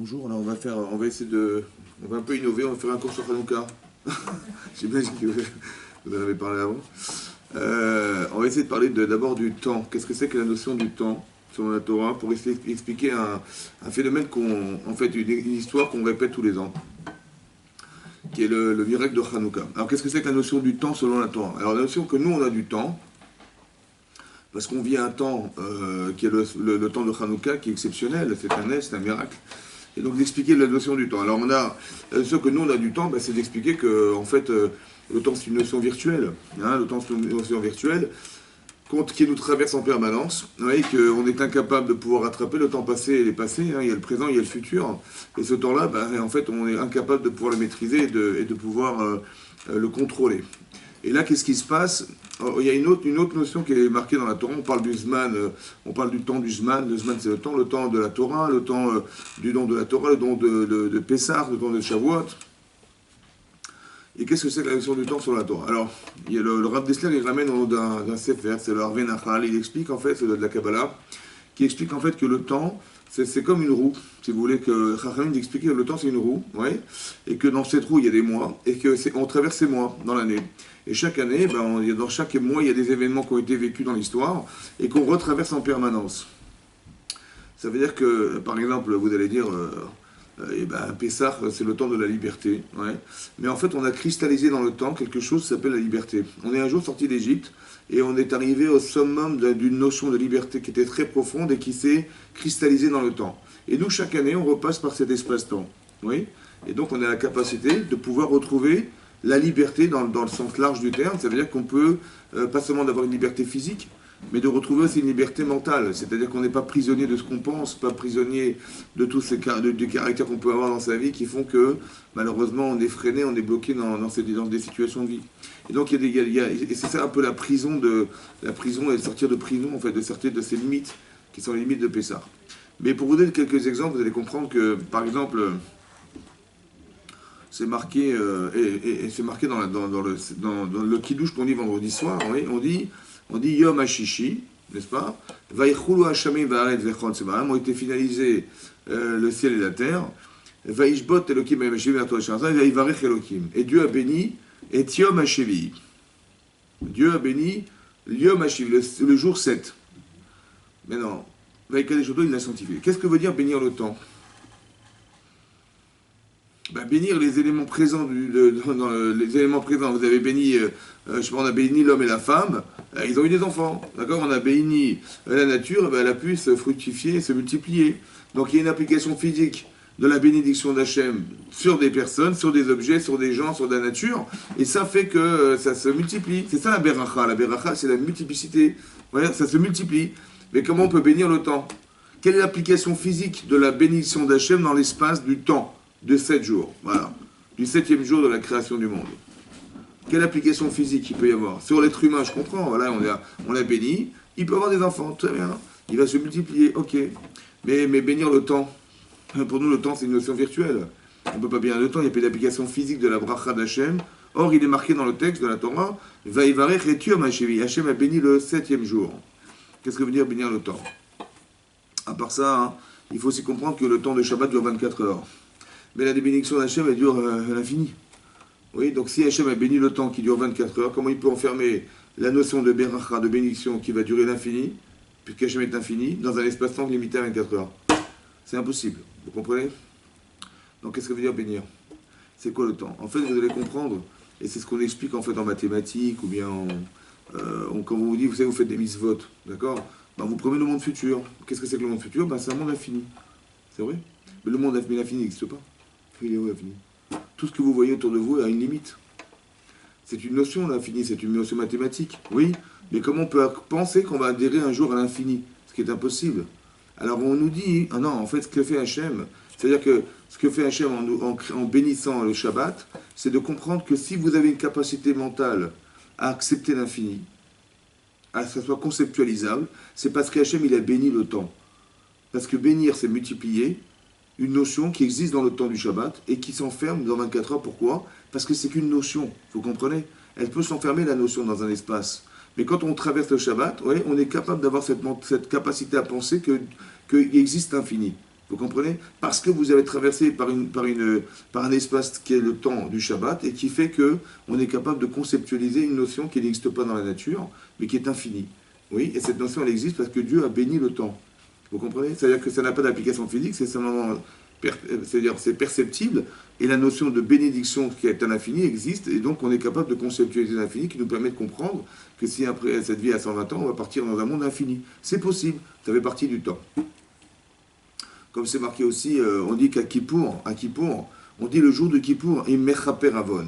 Bonjour, alors on va essayer on va un peu innover, on va faire un cours sur Hanouka. J'imagine que vous en avez parlé avant. On va essayer de parler d'abord du temps. Qu'est-ce que c'est que la notion du temps sur la Torah pour essayer d'expliquer un phénomène en fait, une histoire qu'on répète tous les ans, qui est le miracle de Hanouka. Alors qu'est-ce que c'est que la notion du temps selon la Torah? Alors la notion que nous on a du temps, parce qu'on vit un temps qui est le temps de Hanouka, qui est exceptionnel, c'est un est, c'est un miracle. Et donc d'expliquer la notion du temps. Alors ce que nous on a du temps, c'est d'expliquer que en fait le temps c'est une notion virtuelle, hein, le temps c'est une notion virtuelle qui nous traverse en permanence, et qu'on est incapable de pouvoir rattraper le temps passé et les passés, hein, il y a le présent, il y a le futur, et ce temps-là, en fait on est incapable de pouvoir le maîtriser et de pouvoir le contrôler. Et là, qu'est-ce qui se passe? Il y a une autre notion qui est marquée dans la Torah. On parle du Zman, on parle du temps du Zman. Le Zman, c'est le temps de la Torah, le temps du don de la Torah, le don de Pessah, le temps de Shavuot. Et qu'est-ce que c'est que la notion du temps sur la Torah? Alors, il y a le Rav Dessler, il ramène au nom d'un Sefer, c'est le Harvey Nachal. Il explique, en fait, c'est de la Kabbalah, qui explique en fait que le temps, c'est comme une roue. Si vous voulez que Chachamim explique que le temps c'est une roue, ouais, et que dans cette roue il y a des mois, et qu'on traverse ces mois dans l'année. Et chaque année, dans chaque mois, il y a des événements qui ont été vécus dans l'histoire et qu'on retraverse en permanence. Ça veut dire que, par exemple, vous allez dire, Pessah, c'est le temps de la liberté. Ouais. Mais en fait, on a cristallisé dans le temps quelque chose qui s'appelle la liberté. On est un jour sorti d'Égypte et on est arrivé au summum d'une notion de liberté qui était très profonde et qui s'est cristallisée dans le temps. Et nous, chaque année, on repasse par cet espace-temps. Oui. Et donc, on a la capacité de pouvoir retrouver la liberté dans le sens large du terme. Ça veut dire qu'on peut, pas seulement d'avoir une liberté physique, mais de retrouver aussi une liberté mentale. C'est-à-dire qu'on n'est pas prisonnier de ce qu'on pense, pas prisonnier de tous ces des caractères qu'on peut avoir dans sa vie qui font que, malheureusement, on est freiné, on est bloqué dans des situations de vie. Et donc, et c'est ça un peu la prison et de sortir de prison, en fait, de sortir de ces limites, qui sont les limites de Pessah. Mais pour vous donner quelques exemples, vous allez comprendre que, par exemple, c'est marqué, c'est marqué dans le kiddush qu'on dit vendredi soir, oui, on dit Yom HaShishi, n'est-ce pas? Vaïchulu Hashamim Va'aret Vechon Tsebaram, ont été finalisés le ciel et la terre. Vaïshbot Elokim Hashivim V'Ato Hashanzah, Vaïvarech Elokim. Et Dieu a béni et Yom HaShevi. Dieu a béni Yom HaShevi, le jour 7. Mais non, Vaïkadesh Oto, il l'a sanctifié. Qu'est-ce que veut dire bénir le temps? Bénir les éléments présents, les éléments présents. Vous avez béni, on a béni l'homme et la femme, ils ont eu des enfants, d'accord? On a béni la nature, elle a pu se fructifier, se multiplier. Donc il y a une application physique de la bénédiction d'Hachem sur des personnes, sur des objets, sur des gens, sur la nature, et ça fait que ça se multiplie. C'est ça la beracha. La beracha, c'est la multiplicité. Voilà, ça se multiplie. Mais comment on peut bénir le temps? Quelle est l'application physique de la bénédiction d'Hachem dans l'espace du temps? De 7 jours, voilà, du 7e jour de la création du monde. Quelle application physique il peut y avoir? Sur l'être humain, je comprends, voilà, on l'a béni, il peut avoir des enfants, très bien, il va se multiplier, ok. Mais bénir le temps, pour nous le temps c'est une notion virtuelle. On ne peut pas bénir le temps, il n'y a pas d'application physique de la bracha d'Hachem. Or, il est marqué dans le texte de la Torah, Vaïvarech et Yom HaShevi, Hachem a béni le 7e jour. Qu'est-ce que veut dire bénir le temps? À part ça, hein, il faut aussi comprendre que le temps de Shabbat dure 24 heures. Mais la bénédiction d'Hachem, elle dure à l'infini. Oui, donc si Hachem a béni le temps qui dure 24 heures, comment il peut enfermer la notion de beracha, de bénédiction, qui va durer l'infini, puisqu'Hachem est infini, dans un espace-temps limité à 24 heures? C'est impossible, vous comprenez? Donc qu'est-ce que veut dire bénir? C'est quoi le temps? En fait, vous allez comprendre, et c'est ce qu'on explique en fait en mathématiques, ou bien quand vous vous dites, vous savez, vous faites des mitzvot, d'accord? Vous prenez le monde futur. Qu'est-ce que c'est que le monde futur? C'est un monde infini. C'est vrai? Mais le monde infini n'existe pas. Il est où l'infini? Tout ce que vous voyez autour de vous a une limite. C'est une notion, l'infini, c'est une notion mathématique, oui, mais comment on peut penser qu'on va adhérer un jour à l'infini? Ce qui est impossible. Alors on nous dit, ah non, en fait, ce que fait Hachem, c'est-à-dire que ce que fait Hachem en bénissant le Shabbat, c'est de comprendre que si vous avez une capacité mentale à accepter l'infini, à ce que ça soit conceptualisable, c'est parce qu'Hachem, il a béni le temps. Parce que bénir, c'est multiplier, une notion qui existe dans le temps du Shabbat et qui s'enferme dans 24 heures. Pourquoi? Parce que c'est qu'une notion, vous comprenez? Elle peut s'enfermer, la notion, dans un espace. Mais quand on traverse le Shabbat, ouais, on est capable d'avoir cette capacité à penser qu'il existe l'infini. Vous comprenez? Parce que vous avez traversé par un espace qui est le temps du Shabbat et qui fait qu'on est capable de conceptualiser une notion qui n'existe pas dans la nature, mais qui est infinie. Oui, et cette notion, elle existe parce que Dieu a béni le temps. Vous comprenez? C'est-à-dire que ça n'a pas d'application physique, c'est-à-dire c'est perceptible, et la notion de bénédiction qui est un infini existe, et donc on est capable de conceptualiser l'infini qui nous permet de comprendre que si après cette vie à 120 ans, on va partir dans un monde infini. C'est possible, ça fait partie du temps. Comme c'est marqué aussi, on dit qu'à Kippour, on dit le jour de Kippour, et Mechaper Avon.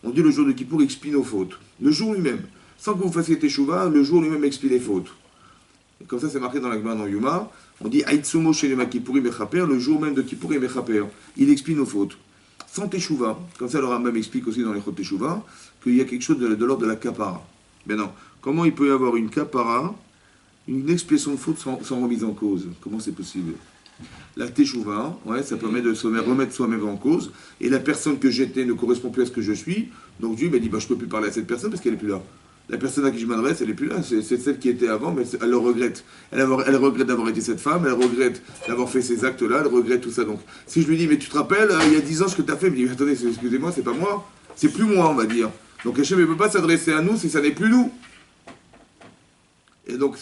On dit le jour de Kippour expie nos fautes. Le jour lui-même. Sans que vous fassiez Teshuvah, le jour lui-même expie les fautes. Comme ça, c'est marqué dans la Gemara dans Yuma. On dit Aitsumo Shelema Kippourim Mechaper, le jour même de Kippour et Mechaper. Il expie nos fautes. Sans Teshuvah. Comme ça, le Rambam explique aussi dans les Chot Teshuvah qu'il y a quelque chose de l'ordre de la kapara. Mais non. Comment il peut y avoir une kapara, une expiation de faute sans remise en cause? Comment c'est possible? La Teshuvah, ouais, ça permet de se remettre soi-même en cause. Et la personne que j'étais ne correspond plus à ce que je suis. Donc Dieu m'a dit, je ne peux plus parler à cette personne parce qu'elle n'est plus là. La personne à qui je m'adresse, elle n'est plus là. C'est celle qui était avant, mais elle le regrette. Elle regrette d'avoir été cette femme, elle regrette d'avoir fait ces actes-là, elle regrette tout ça. Donc, si je lui dis, mais tu te rappelles, il y a 10 ans, ce que tu as fait, il me dit, attendez, excusez-moi, c'est pas moi. C'est plus moi, on va dire. Donc Hachem ne peut pas s'adresser à nous si ça n'est plus nous. Et donc,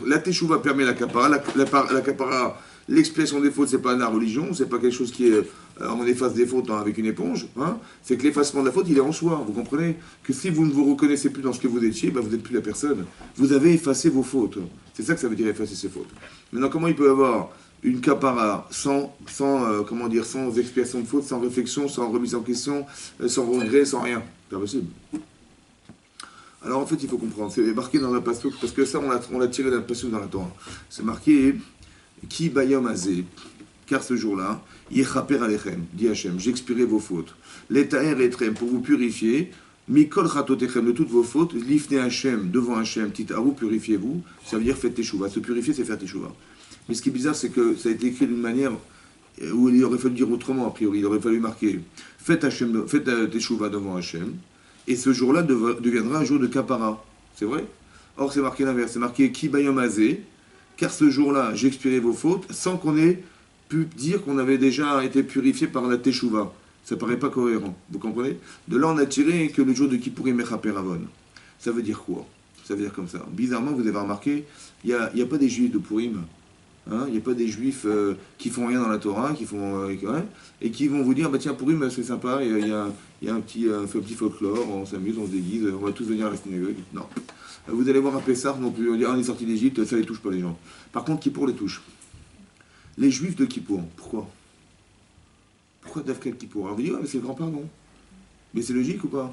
la Teshuvah permet la kapara. La kapara, l'expiation des fautes, c'est pas la religion, c'est pas quelque chose qui est. On efface des fautes avec une éponge. Hein, c'est que l'effacement de la faute, il est en soi. Vous comprenez que si vous ne vous reconnaissez plus dans ce que vous étiez, vous n'êtes plus la personne. Vous avez effacé vos fautes. C'est ça que ça veut dire effacer ses fautes. Maintenant, comment il peut y avoir une kapara sans expiation de faute, sans réflexion, sans remise en question, sans regret, sans rien? C'est pas possible. Alors en fait, il faut comprendre, c'est marqué dans un passouk, parce que ça, on l'a tiré d'un passouk dans la Torah. C'est marqué Ki bayom azé, car ce jour-là, yechaper alechem, dit Hachem, j'expirerai vos fautes. L'etaer etrem, pour vous purifier, mikol chatotechem, de toutes vos fautes, lifne Hachem, devant Hachem, titaru, purifiez-vous, ça veut dire faites teshuva. Se purifier, c'est faire teshuva. Mais ce qui est bizarre, c'est que ça a été écrit d'une manière où il aurait fallu dire autrement, a priori, il aurait fallu marquer faites teshuva devant Hachem. Et ce jour-là deviendra un jour de kapara. C'est vrai? Or, c'est marqué l'inverse. C'est marqué Ki bayom azé, car ce jour-là, j'expirerai vos fautes, sans qu'on ait pu dire qu'on avait déjà été purifié par la teshuva. Ça paraît pas cohérent. Vous comprenez? De là, on a tiré que le jour de Kippour est Mechaper Avon. Ça veut dire quoi? Ça veut dire comme ça. Bizarrement, vous avez remarqué, il n'y a pas des juifs de Purim. Hein, il n'y a pas des juifs qui font rien dans la Torah, et qui vont vous dire, tiens, Purim, c'est sympa, il y a un petit folklore, on s'amuse, on se déguise, on va tous venir à la synagogue. Non. Vous allez voir à Pessah non plus, on dit, on est sorti d'Égypte, ça ne les touche pas les gens. Par contre, Kippour les touche. Les juifs de Kippour, pourquoi? Pourquoi Dafkel Kippour? Alors vous dites, mais c'est le grand pardon. Mais c'est logique ou pas?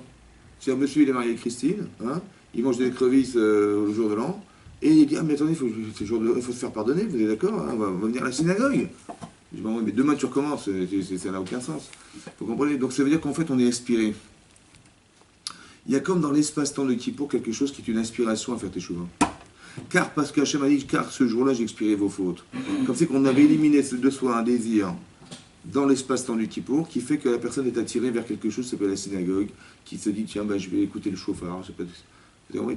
C'est-à-dire, monsieur, il est marié avec Christine, hein, il mange des écrevisses le jour de l'an, et il dit, mais attendez, il faut se faire pardonner, vous êtes d'accord, hein, on va venir à la synagogue. Je dis, mais demain tu recommences, ça n'a aucun sens. Vous comprenez? Donc ça veut dire qu'en fait on est inspiré. Il y a comme dans l'espace-temps de Kippour quelque chose qui est une inspiration à faire teshuva. Car, parce qu'Hachem a dit, car ce jour-là j'expirerai vos fautes. Comme c'est qu'on avait éliminé de soi un désir dans l'espace-temps du Kippour qui fait que la personne est attirée vers quelque chose qui s'appelle la synagogue, qui se dit, tiens, je vais écouter le chauffard, je sais pas.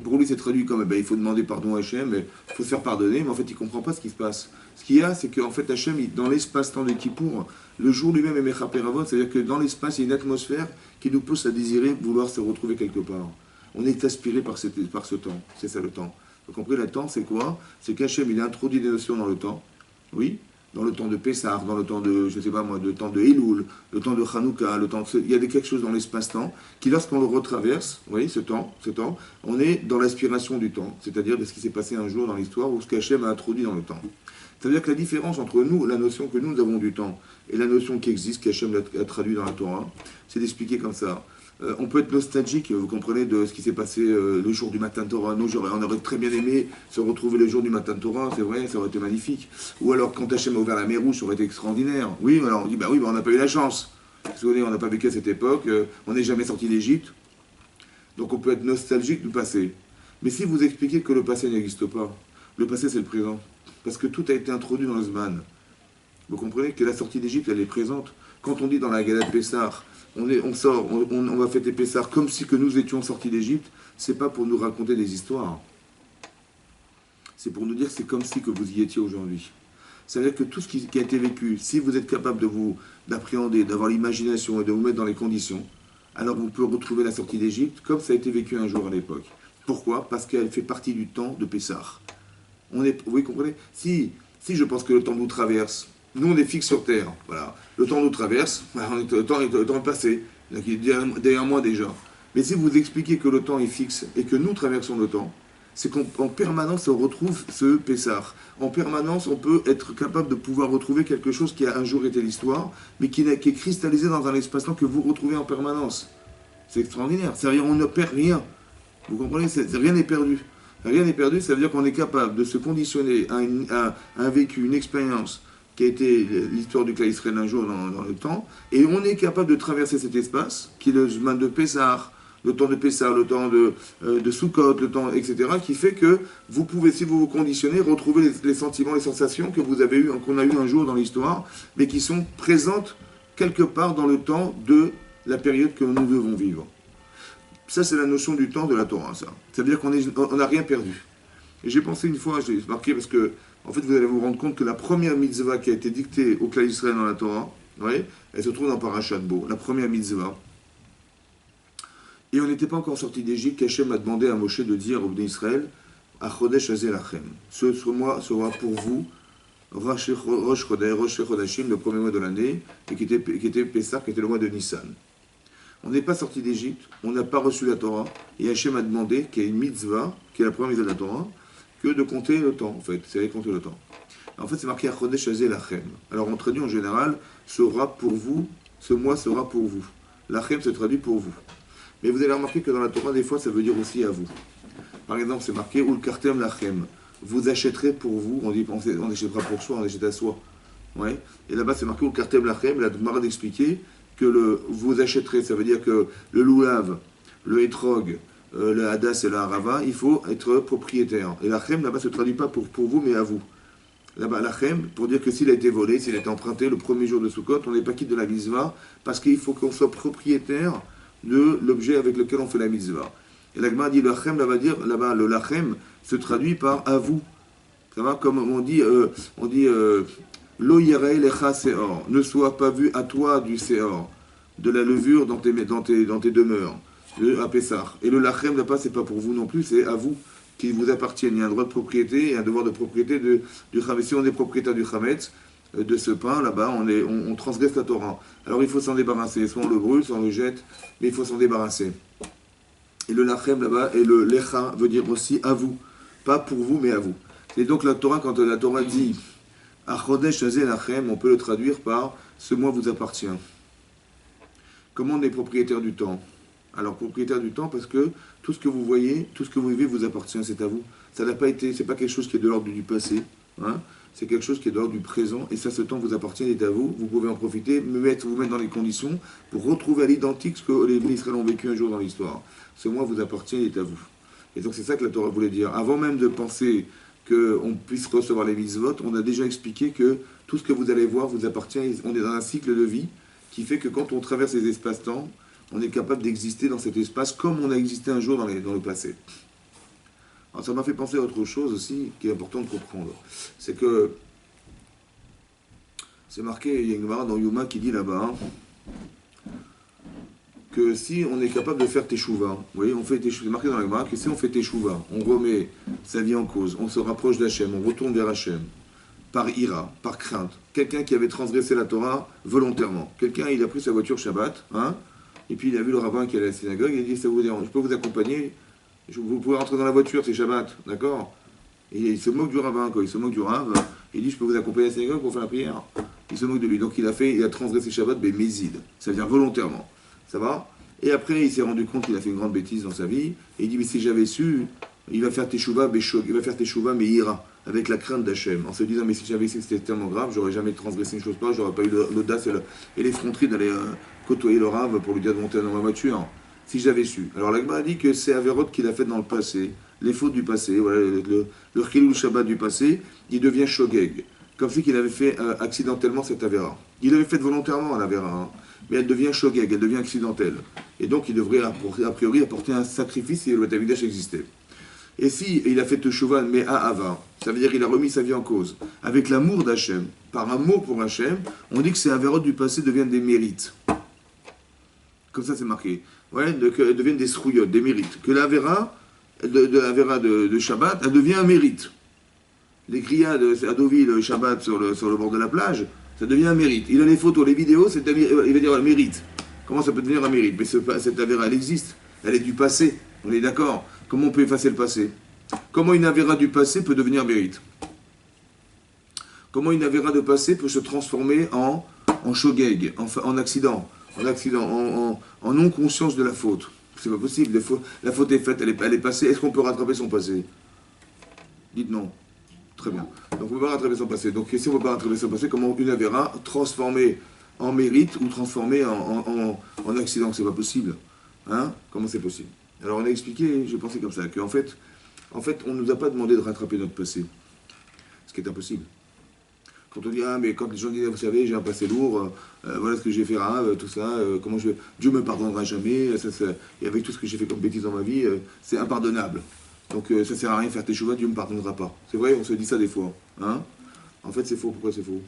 Pour lui, c'est traduit comme il faut demander pardon à Hachem, il faut se faire pardonner, mais en fait, il ne comprend pas ce qui se passe. Ce qu'il y a, c'est qu'en fait, Hachem, dans l'espace-temps de Kippour, le jour lui-même est Mechaper Avon, c'est-à-dire que dans l'espace, il y a une atmosphère qui nous pousse à désirer vouloir se retrouver quelque part. On est aspiré par ce temps. C'est ça le temps. Vous comprenez, le temps, c'est quoi? C'est qu'Hachem, il a introduit des notions dans le temps. Oui. Dans le temps de Pessah, dans le temps de, je sais pas moi, le temps de Elul, le temps de Hanouka, il y a quelque chose dans l'espace-temps qui, lorsqu'on le retraverse, vous voyez, ce temps, on est dans l'aspiration du temps, c'est-à-dire de ce qui s'est passé un jour dans l'histoire ou ce qu'Hachem a introduit dans le temps. Ça veut dire que la différence entre nous, la notion que nous avons du temps, et la notion qui existe, qu'Hachem a traduit dans la Torah, c'est d'expliquer comme ça. On peut être nostalgique, vous comprenez, de ce qui s'est passé le jour du matin de Torah. Nous, on aurait très bien aimé se retrouver le jour du matin de Torah, c'est vrai, ça aurait été magnifique. Ou alors, quand Hachem a ouvert la mer Rouge, ça aurait été extraordinaire. Oui, alors on dit, oui, on n'a pas eu la chance. Vous savez, on n'a pas vécu à cette époque, on n'est jamais sorti d'Égypte. Donc on peut être nostalgique du passé. Mais si vous expliquez que le passé n'existe pas, le passé c'est le présent. Parce que tout a été introduit dans le Zman. Vous comprenez que la sortie d'Égypte, elle est présente. Quand on dit dans la Gala de Pessah, on va fêter Pessah comme si que nous étions sortis d'Égypte, c'est pas pour nous raconter des histoires. C'est pour nous dire que c'est comme si que vous y étiez aujourd'hui. Ça veut dire que tout ce qui a été vécu, si vous êtes capable d'appréhender, d'avoir l'imagination et de vous mettre dans les conditions, alors vous pouvez retrouver la sortie d'Égypte comme ça a été vécu un jour à l'époque. Pourquoi? Parce qu'elle fait partie du temps de Pessah. Vous comprenez? Si je pense que le temps nous traverse, nous on est fixe sur Terre, voilà. Le temps nous traverse, le temps est passé, donc il est derrière moi déjà. Mais si vous expliquez que le temps est fixe et que nous traversons le temps, c'est qu'en permanence on retrouve ce Pessah. En permanence on peut être capable de pouvoir retrouver quelque chose qui a un jour été l'histoire, mais qui est cristallisé dans un espace-temps que vous retrouvez en permanence. C'est extraordinaire, c'est-à-dire on ne perd rien. Vous comprenez? Rien n'est perdu. Rien n'est perdu, ça veut dire qu'on est capable de se conditionner à un vécu, une expérience qui a été l'histoire du Klal Israël un jour dans le temps, et on est capable de traverser cet espace, qui est le Zman de Pessah, le temps de Pessah, le temps de Sukkot, le temps, etc., qui fait que vous pouvez, si vous vous conditionnez, retrouver les sentiments, les sensations que vous avez eu, qu'on a eu un jour dans l'histoire, mais qui sont présentes quelque part dans le temps de la période que nous devons vivre. Ça, c'est la notion du temps de la Torah, ça. Ça veut dire qu'on n'a rien perdu. Et j'ai pensé une fois, j'ai marqué, parce que, en fait, vous allez vous rendre compte que la première mitzvah qui a été dictée au Klal Israël dans la Torah, vous voyez, elle se trouve dans Parashat Bo, la première mitzvah. Et on n'était pas encore sorti d'Égypte, qu'Hachem a demandé à Moshe de dire au Bnei Israël, à Chodesh Hazel Lachem. Ce mois sera pour vous, Rosh Chodashim, le premier mois de l'année, et qui était Pessah, qui était le mois de Nissan. On n'est pas sorti d'Égypte, on n'a pas reçu la Torah, et Hachem a demandé, qu'il y a une mitzvah, qui est la première mitzvah de la Torah, que de compter le temps, en fait. C'est compter le temps. En fait, c'est marqué à Chodesh Hazel Lachem. Alors, on traduit en général, sera pour vous, ce mois sera pour vous. Lachem se traduit pour vous. Mais vous allez remarquer que dans la Torah, des fois, ça veut dire aussi à vous. Par exemple, c'est marqué Ul Kartem Lachem. Vous achèterez pour vous. On dit, on n'achètera pour soi, on achète à soi. Ouais. Et là-bas, c'est marqué Ul Kartem Lachem. La Gemara d'expliquer que vous achèterez, ça veut dire que le loulav, le hétrog, le hadas et le harava, il faut être propriétaire. Et lachem, là-bas, se traduit pas pour vous, mais à vous. Là-bas, lachem, pour dire que s'il a été volé, s'il a été emprunté le premier jour de Sukkot, on n'est pas quitte de la mitzvah, parce qu'il faut qu'on soit propriétaire de l'objet avec lequel on fait la mitzvah. Et la Gemara dit, le lachem, là-bas, le lachem se traduit par à vous. Ça va, comme on dit Lo yirei lecha seor, ne sois pas vu à toi du seor, de la levure dans tes demeures, à Pessah. Et le lachem, là-bas, c'est pas pour vous non plus, c'est à vous, qui vous appartiennent. Il y a un droit de propriété et un devoir de propriété du chametz. Si on est propriétaire du chametz, de ce pain, là-bas, on transgresse la Torah. Alors il faut s'en débarrasser, soit on le brûle, soit on le jette, mais il faut s'en débarrasser. Et le lachem, là-bas, et le lecha veut dire aussi à vous, pas pour vous, mais à vous. Et donc la Torah, quand la Torah dit Achodesh Hazel Lachem, on peut le traduire par ce mois vous appartient. Comment on est propriétaire du temps? Alors propriétaire du temps parce que tout ce que vous voyez, tout ce que vous vivez vous appartient, c'est à vous. Ça n'a pas été, c'est pas quelque chose qui est de l'ordre du passé, hein? C'est quelque chose qui est de l'ordre du présent, et ça, ce temps vous appartient, il est à vous. Vous pouvez en profiter, vous mettre dans les conditions pour retrouver à l'identique ce que les Israéliens ont vécu un jour dans l'histoire. Ce mois vous appartient, il est à vous. Et donc c'est ça que la Torah voulait dire. Avant même de penser qu'on puisse recevoir les mitzvot, on a déjà expliqué que tout ce que vous allez voir vous appartient. On est dans un cycle de vie qui fait que quand on traverse les espaces-temps, on est capable d'exister dans cet espace comme on a existé un jour dans le passé. Alors ça m'a fait penser à autre chose aussi qui est important de comprendre. C'est que c'est marqué, il y a une Gemara dans Yuma qui dit là-bas que si on est capable de faire teshuva, vous voyez, c'est marqué dans la Gemara que si on fait teshuva, on remet sa vie en cause, on se rapproche d'Hachem, on retourne vers Hachem, par ira, par crainte. Quelqu'un qui avait transgressé la Torah volontairement. Quelqu'un, il a pris sa voiture Shabbat, hein, et puis il a vu le rabbin qui allait à la synagogue, il a dit, ça vous dérange, je peux vous accompagner, vous pouvez rentrer dans la voiture, c'est Shabbat, d'accord? Et il se moque du rabbin, quoi. Il se moque du rabbin, il dit, je peux vous accompagner à la synagogue pour faire la prière. Il se moque de lui. Donc il a transgressé Shabbat, mais mézid, ça veut dire volontairement. Ça va? Et après, il s'est rendu compte qu'il a fait une grande bêtise dans sa vie, et il dit, mais si j'avais su, il va faire teshuva, mais ira, avec la crainte d'Hachem, en se disant, mais si j'avais su que c'était tellement grave, j'aurais jamais transgressé une chose pareille, j'aurais pas eu l'audace et l'effronterie d'aller côtoyer le rave pour lui dire de monter dans ma voiture. Si j'avais su. Alors l'Agma a dit que c'est Averot qu'il a fait dans le passé, les fautes du passé, voilà, le Chilul Shabbat du passé, il devient Shogeg, comme si qu'il avait fait accidentellement cette Avera. Il avait fait volontairement l'Avera, hein, mais elle devient Shogeg, elle devient accidentelle. Et donc il devrait a priori apporter un sacrifice si le Beth Amikdash existait. Et si il a fait Teshuvah mais à Ava, ça veut dire qu'il a remis sa vie en cause, avec l'amour d'Hachem, par amour pour Hachem, on dit que ces avérotes du passé deviennent des mérites. Comme ça c'est marqué. Ouais, deviennent des srouillottes, des mérites. Que l'avéra, de l'avéra de Shabbat, elle devient un mérite. Les grillades à Deauville, le Shabbat sur le bord de la plage, ça devient un mérite. Il a les photos, les vidéos, il va dire un mérite. Comment ça peut devenir un mérite? Mais cette avéra, elle existe. Elle est du passé. On est d'accord? Comment on peut effacer le passé? Comment une avéra du passé peut devenir mérite? Comment une avéra de passé peut se transformer en shogeg, en accident, en non-conscience de la faute? C'est pas possible. La faute est faite, elle est passée. Est-ce qu'on peut rattraper son passé? Dites non. Très bien. Donc on ne peut pas rattraper son passé. Donc si on ne peut pas rattraper son passé, comment une avéra transformer en mérite ou transformer en accident? C'est pas possible. Hein? Comment c'est possible? Alors on a expliqué, je pensais comme ça, qu'en fait, on ne nous a pas demandé de rattraper notre passé. Ce qui est impossible. Quand on dit, ah mais quand les gens disent, vous savez, j'ai un passé lourd, voilà ce que j'ai fait grave, tout ça, Dieu me pardonnera jamais, et avec tout ce que j'ai fait comme bêtise dans ma vie, c'est impardonnable. Donc ça sert à rien de faire Teshuvah, Dieu ne me pardonnera pas. C'est vrai, on se dit ça des fois. Hein? En fait c'est faux. Pourquoi c'est faux?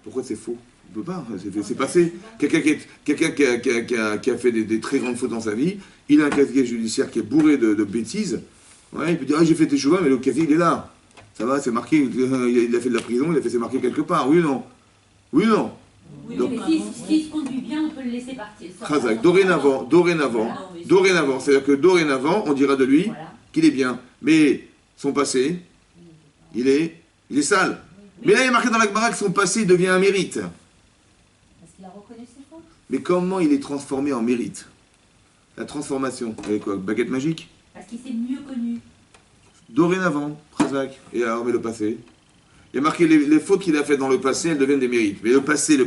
Pourquoi c'est faux? On ne peut pas, c'est passé. Quelqu'un qui a fait des très grandes fautes dans sa vie, il a un casier judiciaire qui est bourré de bêtises. Ouais, il peut dire, ah j'ai fait Teshuvah, mais le casier il est là. Ça va, c'est marqué, il a fait de la prison, c'est marqué quelque part, oui ou non? Oui ou non? Oui, donc, mais s'il se conduit bien, on peut le laisser partir. Dorénavant, c'est-à-dire que dorénavant, on dira de lui voilà. Qu'il est bien. Mais son passé, il est sale. Oui. Mais là, il est marqué dans la Gemara que son passé devient un mérite. Parce qu'il a reconnu ses fautes. Mais comment il est transformé en mérite? La transformation, avec quoi? Baguette magique? Parce qu'il s'est mieux connu. Dorénavant, Khazak. Et alors, mais le passé? Il y a marqué les fautes qu'il a faites dans le passé, elles deviennent des mérites. Mais le passé,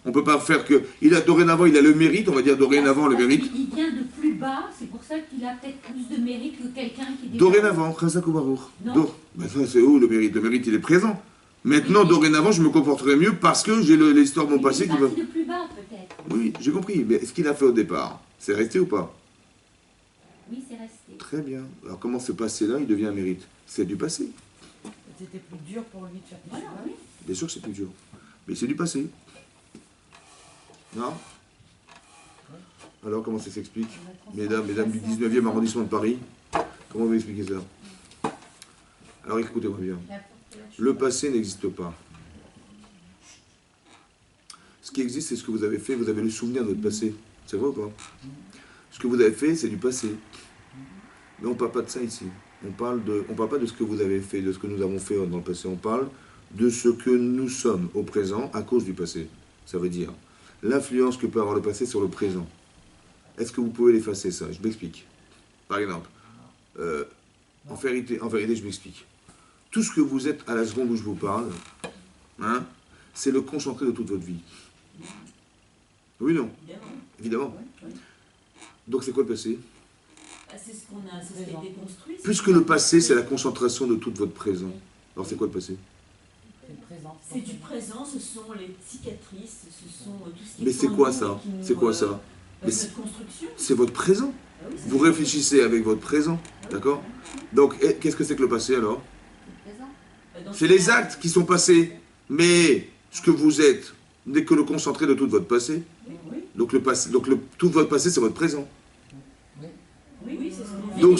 on ne peut pas faire que... Dorénavant, il a le mérite, on va dire dorénavant le mérite. Il vient de plus bas, c'est pour ça qu'il a peut-être plus de mérite que quelqu'un qui... Dorénavant, Khazak ou Baruch. Non. Ben ça, c'est où le mérite? Le mérite, il est présent. Maintenant, dorénavant, je me comporterai mieux parce que j'ai l'histoire de mon passé qui va... de plus bas, peut-être. Oui, j'ai compris. Mais ce qu'il a fait au départ, c'est resté ou pas? Oui, c'est resté. Très bien. Alors comment ce passé-là, il devient un mérite? C'est du passé. C'était plus dur pour lui de faire des choses. Oui. Bien sûr que c'est plus dur. Mais c'est du passé. Non? Alors comment ça s'explique? Mesdames du 19e arrondissement de Paris, comment vous expliquez ça? Alors écoutez-moi bien. Le passé n'existe pas. Ce qui existe, c'est ce que vous avez fait. Vous avez le souvenir de votre passé. C'est vrai ou pas? Ce que vous avez fait, c'est du passé. Mais on ne parle pas de ça ici. On ne parle pas de ce que vous avez fait, de ce que nous avons fait dans le passé. On parle de ce que nous sommes au présent à cause du passé. Ça veut dire l'influence que peut avoir le passé sur le présent. Est-ce que vous pouvez l'effacer, ça? Je m'explique. Par exemple, en vérité, je m'explique. Tout ce que vous êtes à la seconde où je vous parle, hein, c'est le concentré de toute votre vie. Oui, non? Évidemment. Donc c'est quoi le passé? C'est ce qui a été construit. Puisque le passé, c'est la concentration de tout votre présent. Alors c'est quoi le passé? C'est du présent, ce sont les cicatrices, ce sont tout ce qui est... Mais c'est quoi ça? C'est quoi ça? C'est votre présent. Ah oui, vous réfléchissez avec votre présent, d'accord? Donc, qu'est-ce que c'est que le passé alors? C'est les actes qui sont passés. Mais ce que vous êtes n'est que le concentré de tout votre passé. Donc, tout votre passé, c'est votre présent. Oui, c'est ce qu'on donc,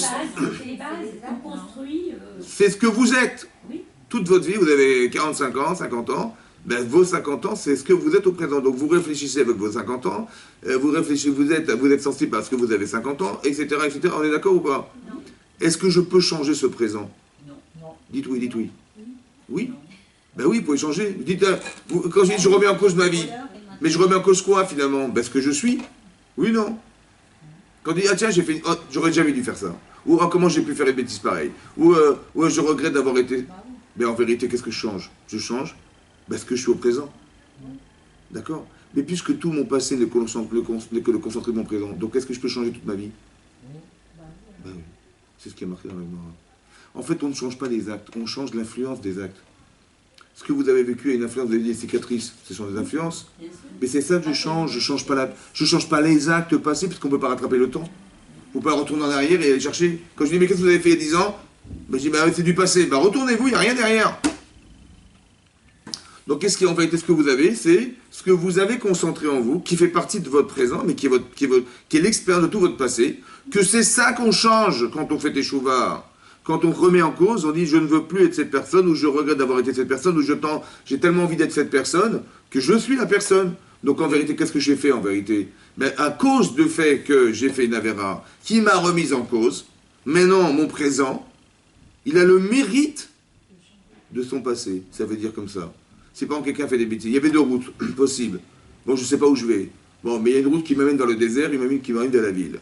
les bases qu'on construit. C'est ce que vous êtes. Oui. Toute votre vie, vous avez 45 ans, 50 ans. Ben, vos 50 ans, c'est ce que vous êtes au présent. Donc vous réfléchissez avec vos 50 ans, vous êtes sensible à ce que vous avez 50 ans, etc. etc. On est d'accord ou pas? Non. Est-ce que je peux changer ce présent? Non. Dites oui, dites oui. Oui? Ben oui, vous pouvez changer. Dites, quand je dis je remets en cause ma vie, mais je remets en cause quoi finalement? Ben ce que je suis? Oui, non. Quand on dit, ah tiens, j'aurais jamais dû faire ça. Ou ah, comment j'ai pu faire une bêtise pareille? Ou je regrette d'avoir été... Mais en vérité, qu'est-ce que je change? Je change parce que je suis au présent. D'accord? Mais puisque tout mon passé n'est que le concentré de mon présent, donc est-ce que je peux changer toute ma vie? Ben oui. C'est ce qui est marqué dans la Gemara. En fait, on ne change pas les actes, on change l'influence des actes. Ce que vous avez vécu a une influence, vous avez dit des cicatrices, ce sont des influences. Mais c'est ça que je change pas les actes passés, puisqu'on ne peut pas rattraper le temps. Faut pas retourner en arrière et aller chercher. Quand je dis, mais qu'est-ce que vous avez fait il y a 10 ans? Ben, je dis, bah, c'est du passé. Bah, retournez-vous, il n'y a rien derrière. Donc, qu'est-ce qui en vérité, ce que vous avez, c'est ce que vous avez concentré en vous, qui fait partie de votre présent, mais qui est l'expérience de tout votre passé, que c'est ça qu'on change quand on fait teshuva. Quand on remet en cause, on dit je ne veux plus être cette personne, ou je regrette d'avoir été cette personne, ou j'ai tellement envie d'être cette personne que je suis la personne. Donc en vérité, qu'est-ce que j'ai fait en vérité? Ben, à cause du fait que j'ai fait une avéra qui m'a remise en cause, maintenant mon présent, il a le mérite de son passé. Ça veut dire comme ça. C'est pas quand quelqu'un fait des bêtises. Il y avait deux routes possibles. Bon, je sais pas où je vais. Bon, mais il y a une route qui m'amène dans le désert, une qui m'amène dans la ville.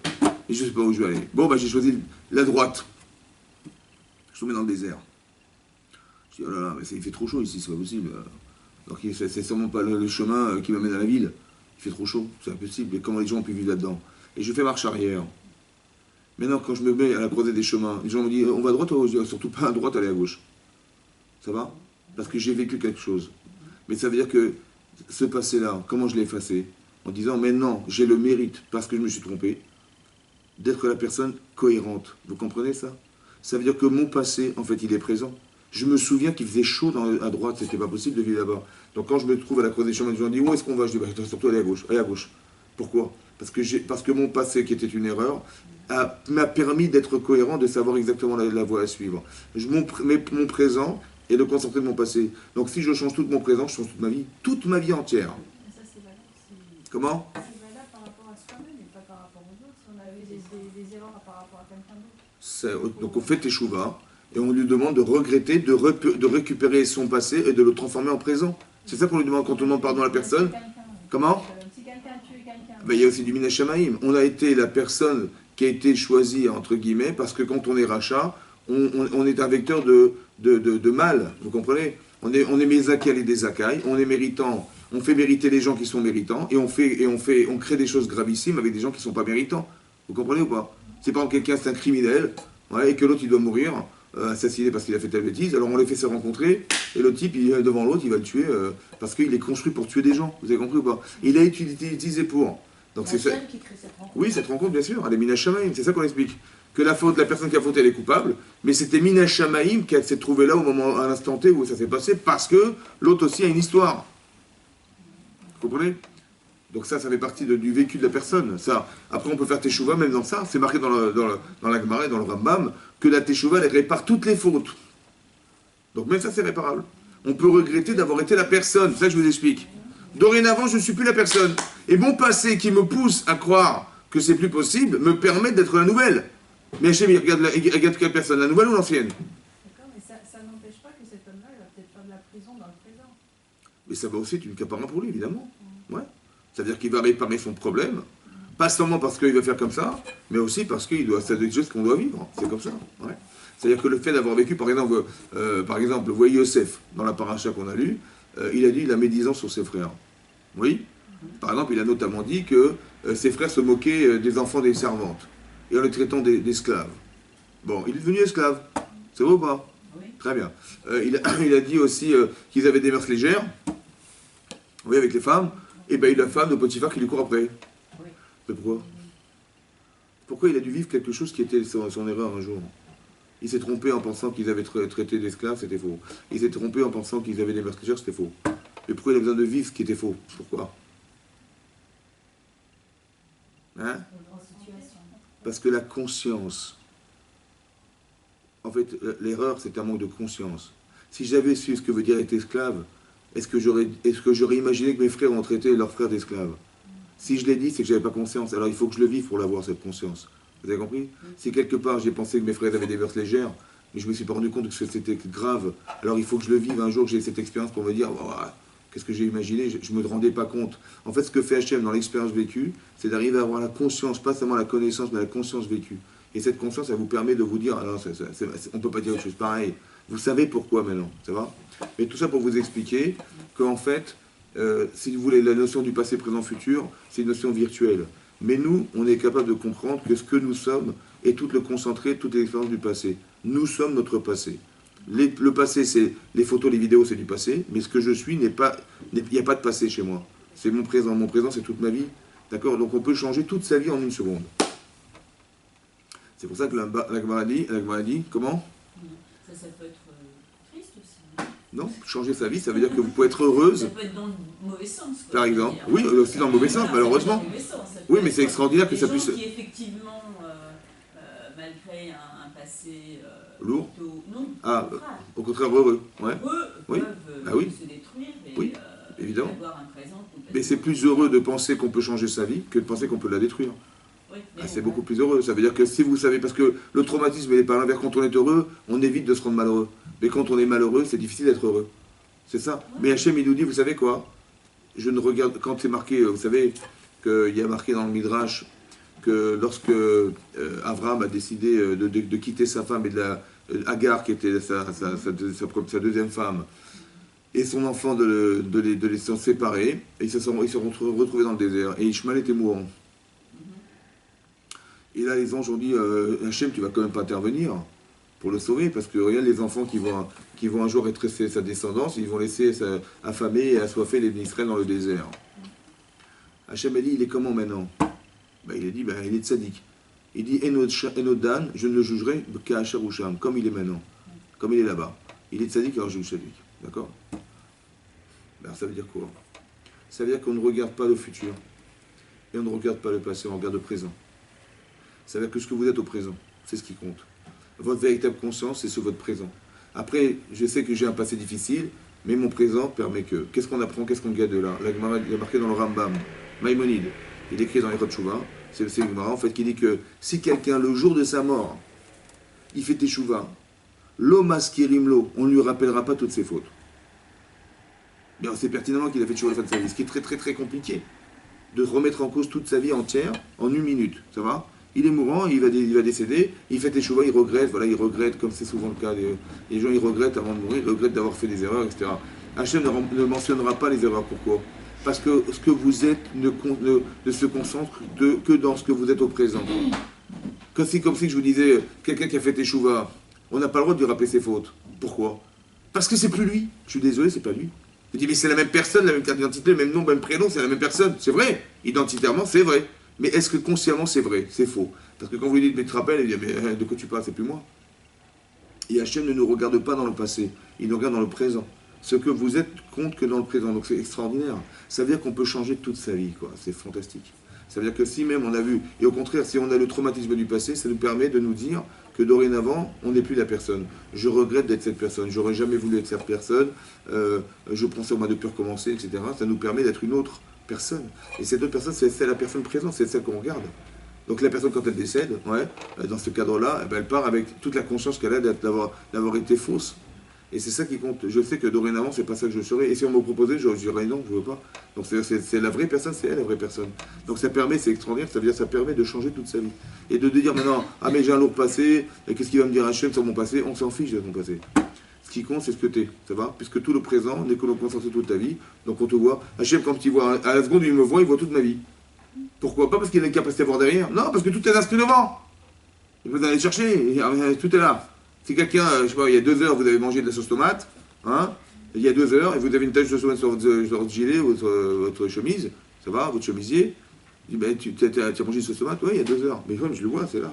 Et je sais pas où je vais aller. Bon, ben j'ai choisi la droite. Je me mets dans le désert. Je dis, oh là là, mais il fait trop chaud ici, c'est pas possible. Alors c'est sûrement pas le chemin qui m'amène à la ville. Il fait trop chaud, c'est impossible. Et comment les gens ont pu vivre là-dedans? Et je fais marche arrière. Maintenant, quand je me mets à la croisée des chemins, les gens me disent, on va à droite ou à gauche? Je dis, surtout pas à droite, aller à gauche. Ça va? Parce que j'ai vécu quelque chose. Mais ça veut dire que ce passé-là, comment je l'ai effacé? En disant, maintenant, j'ai le mérite, parce que je me suis trompé, d'être la personne cohérente. Vous comprenez ça? Ça veut dire que mon passé, en fait, il est présent. Je me souviens qu'il faisait chaud à droite, c'était pas possible de vivre là-bas. Donc quand je me trouve à la croisée des chemins, je me dis, où est-ce qu'on va? Je dis, bah, surtout aller à gauche, allez à gauche. Pourquoi? Parce que mon passé, qui était une erreur, m'a permis d'être cohérent, de savoir exactement la voie à suivre. Mon présent est de concentrer de mon passé. Donc si je change tout mon présent, je change toute ma vie entière. Mais ça, c'est valable aussi. Comment? C'est valable par rapport à soi-même et pas par rapport aux autres. Si on avait des erreurs par rapport à quelqu'un d'autre. Donc on fait teshuva et on lui demande de regretter, de récupérer son passé et de le transformer en présent. C'est ça qu'on lui demande quand on demande pardon à la personne. Comment? Si quelqu'un a tué quelqu'un. Ben, il y a aussi du minashamaïm. On a été la personne qui a été choisie, entre guillemets, parce que quand on est rachat, on est un vecteur de mal, vous comprenez? On est Mezaki et des Zakai, on est méritant, on fait mériter les gens qui sont méritants, et on crée des choses gravissimes avec des gens qui ne sont pas méritants. Vous comprenez ou pas? C'est par exemple quelqu'un, c'est un criminel, ouais, et que l'autre il doit mourir, assassiné parce qu'il a fait telle bêtise, alors on les fait se rencontrer, et le type, il est devant l'autre, il va le tuer, parce qu'il est construit pour tuer des gens, vous avez compris ou pas? Il a été utilisé pour. Donc c'est ça. Qui crée cette rencontre. Oui, cette rencontre, bien sûr, elle est Minash Shamaïm, c'est ça qu'on explique. Que la personne qui a fauté, elle est coupable, mais c'était Minash Shamaïm qui s'est trouvé là au moment, à l'instant T où ça s'est passé, parce que l'autre aussi a une histoire. Vous comprenez? Donc ça fait partie du vécu de la personne. Ça. Après, on peut faire teshuva, même dans ça. C'est marqué dans la Gemara et dans le Rambam, que la teshuva, elle répare toutes les fautes. Donc même ça, c'est réparable. On peut regretter d'avoir été la personne, c'est ça que je vous explique. Dorénavant, je ne suis plus la personne. Et mon passé qui me pousse à croire que c'est plus possible, me permet d'être la nouvelle. Mais Hachem, il regarde quelle personne, la nouvelle ou l'ancienne? D'accord, mais ça n'empêche pas que cet homme-là, il va peut-être faire de la prison dans le présent. Mais ça va aussi être une capara pour lui, évidemment. Ouais. C'est-à-dire qu'il va réparer son problème, pas seulement parce qu'il va faire comme ça, mais aussi parce qu'il doit, c'est des choses qu'on doit vivre. C'est comme ça. Ouais. C'est-à-dire que le fait d'avoir vécu, par exemple, vous voyez Yosef, dans la paracha qu'on a lue, il a dit il a médisance sur ses frères. Oui. Par exemple, il a notamment dit que ses frères se moquaient des enfants des servantes, et en les traitant d'esclaves. Bon, il est devenu esclave. C'est vrai ou pas? Oui. Très bien. Il a dit aussi qu'ils avaient des mœurs légères, oui, avec les femmes, et bien il a la femme de Potiphar qui lui court après. Oui. Mais pourquoi? Pourquoi il a dû vivre quelque chose qui était son erreur un jour? Il s'est trompé en pensant qu'ils avaient traité d'esclaves, c'était faux. Il s'est trompé en pensant qu'ils avaient des mœurs légères, c'était faux. Mais pourquoi il a besoin de vivre ce qui était faux? Pourquoi? Hein? Parce que la conscience, en fait, l'erreur, c'est un manque de conscience. Si j'avais su ce que veut dire être esclave, est-ce que j'aurais imaginé que mes frères ont traité leurs frères d'esclaves? Si je l'ai dit, c'est que j'avais pas conscience. Alors il faut que je le vive pour l'avoir, cette conscience. Vous avez compris? Si quelque part j'ai pensé que mes frères avaient des mœurs légères, mais je me suis pas rendu compte que c'était grave, alors il faut que je le vive un jour, que j'ai cette expérience pour me dire, oh, qu'est-ce que j'ai imaginé? Je ne me rendais pas compte. En fait, ce que fait Hachem dans l'expérience vécue, c'est d'arriver à avoir la conscience, pas seulement la connaissance, mais la conscience vécue. Et cette conscience, elle vous permet de vous dire, alors, on ne peut pas dire autre chose pareil. Vous savez pourquoi maintenant, ça va? Mais tout ça pour vous expliquer qu'en fait, si vous voulez, la notion du passé, présent, futur, c'est une notion virtuelle. Mais nous, on est capable de comprendre que ce que nous sommes est tout le concentré, toute l'expérience du passé. Nous sommes notre passé. Le passé, c'est les photos, les vidéos, c'est du passé, mais ce que je suis il n'y a pas de passé chez moi. C'est mon présent. Mon présent, c'est toute ma vie. D'accord? Donc on peut changer toute sa vie en une seconde. C'est pour ça que la Gemara dit, comment? Ça peut être triste aussi. Non, changer sa vie, ça veut dire que vous pouvez être heureuse. Ça peut être dans le mauvais sens. Quoi, par exemple. Oui, aussi dans le mauvais sens, malheureusement. Oui, mais c'est extraordinaire que ça puisse... Des gens qui, effectivement, malgré un passé... lourd. Plutôt... Non, au contraire, heureux. Ouais. Heureux peuvent se détruire et évidemment. avoir un présent. Mais c'est plus heureux de penser qu'on peut changer sa vie que de penser qu'on peut la détruire. Oui, c'est beaucoup plus heureux. Ça veut dire que si vous savez, parce que le traumatisme, il est par l'inverse. Quand on est heureux, on évite de se rendre malheureux. Mais quand on est malheureux, c'est difficile d'être heureux. C'est ça. Ouais. Mais Hachem, il nous dit, vous savez quoi? Je ne regarde, quand c'est marqué, vous savez, qu'il y a marqué dans le Midrash que lorsque Abraham a décidé de quitter sa femme et de Agar, qui était sa deuxième femme, et son enfant de les séparer, et ils se sont retrouvés dans le désert. Et Ishmael était mourant. Et là, les anges ont dit, Hachem, tu vas quand même pas intervenir pour le sauver, parce que regarde les enfants qui vont un jour être sa descendance, ils vont laisser affamer et assoiffer les Israël dans le désert. Hachem a dit, il est comment maintenant? Il a dit, il est tzaddik. Il dit, Enodan, je ne le jugerai qu'à Asher Usham, comme il est maintenant, comme il est là-bas. Il est tzaddik, alors je juge tzaddik. D'accord? Ça veut dire quoi? Ça veut dire qu'on ne regarde pas le futur, et on ne regarde pas le passé, on regarde le présent. Ça veut dire que ce que vous êtes au présent, c'est ce qui compte. Votre véritable conscience, c'est sur votre présent. Après, je sais que j'ai un passé difficile, mais mon présent permet que... Qu'est-ce qu'on apprend, qu'est-ce qu'on gagne de là? La Gemara, il est marqué dans le Rambam, Maïmonide, il écrit dans les Teshuvah, c'est le Gemara en fait, qui dit que si quelqu'un, le jour de sa mort, il fait Teshuvah, l'omaskirimlo, on ne lui rappellera pas toutes ses fautes. Bien, c'est pertinemment qu'il a fait Teshuvah à la fin de sa vie, ce qui est très très très compliqué, de remettre en cause toute sa vie entière en une minute, ça va? Il est mourant, il va décéder, il fait Teshuvah, il regrette, comme c'est souvent le cas, les gens ils regrettent avant de mourir, ils regrettent d'avoir fait des erreurs, etc. Hachem ne mentionnera pas les erreurs, pourquoi? Parce que ce que vous êtes ne se concentre que dans ce que vous êtes au présent. Comme si je vous disais, quelqu'un qui a fait Teshuvah, on n'a pas le droit de lui rappeler ses fautes. Pourquoi? Parce que c'est plus lui. Je suis désolé, c'est pas lui. Je dis, mais c'est la même personne, la même carte d'identité, le même nom, le même prénom, c'est la même personne. C'est vrai, identitairement, c'est vrai. Mais est-ce que consciemment c'est vrai? C'est faux. Parce que quand vous lui dites, mais tu te rappelles, il dit, mais de quoi tu parles, c'est plus moi. Et Hachem ne nous regarde pas dans le passé, il nous regarde dans le présent. Ce que vous êtes compte que dans le présent. Donc c'est extraordinaire. Ça veut dire qu'on peut changer toute sa vie, quoi. C'est fantastique. Ça veut dire que si même on a vu, et au contraire, si on a le traumatisme du passé, ça nous permet de nous dire que dorénavant, on n'est plus la personne. Je regrette d'être cette personne, j'aurais jamais voulu être cette personne, je prends ça au mois de pur commencer, etc. Ça nous permet d'être une autre personne. Et cette autre personne, c'est la personne présente, c'est celle qu'on regarde. Donc la personne, quand elle décède, dans ce cadre-là, elle part avec toute la conscience qu'elle a d'avoir été fausse. Et c'est ça qui compte. Je sais que dorénavant, c'est pas ça que je serais. Et si on me proposait, je dirais non, je veux pas. Donc c'est la vraie personne, c'est elle la vraie personne. Donc ça permet, c'est extraordinaire, ça veut dire ça permet de changer toute sa vie. Et de dire maintenant, ah mais j'ai un lourd passé, et qu'est-ce qu'il va me dire Hachem sur mon passé? On s'en fiche de ton passé. Ce qui compte, c'est ce que tu es, ça va? Puisque tout le présent n'est que l'on concentre toute ta vie. Donc on te voit. Hachem, quand il voit, à la seconde où il me voit, il voit toute ma vie. Pourquoi? Pas parce qu'il a une capacité à voir derrière. Non, parce que tout est inscrit devant. Il faut aller chercher, tout est là. Si quelqu'un, je sais pas, il y a 2 heures, vous avez mangé de la sauce tomate, il y a 2 heures, et vous avez une tache de sauce tomate sur votre gilet ou votre chemise, ça va, votre chemisier, il dit, ben, tu as mangé de sauce tomate? Oui, il y a 2 heures. Mais je le vois, c'est là.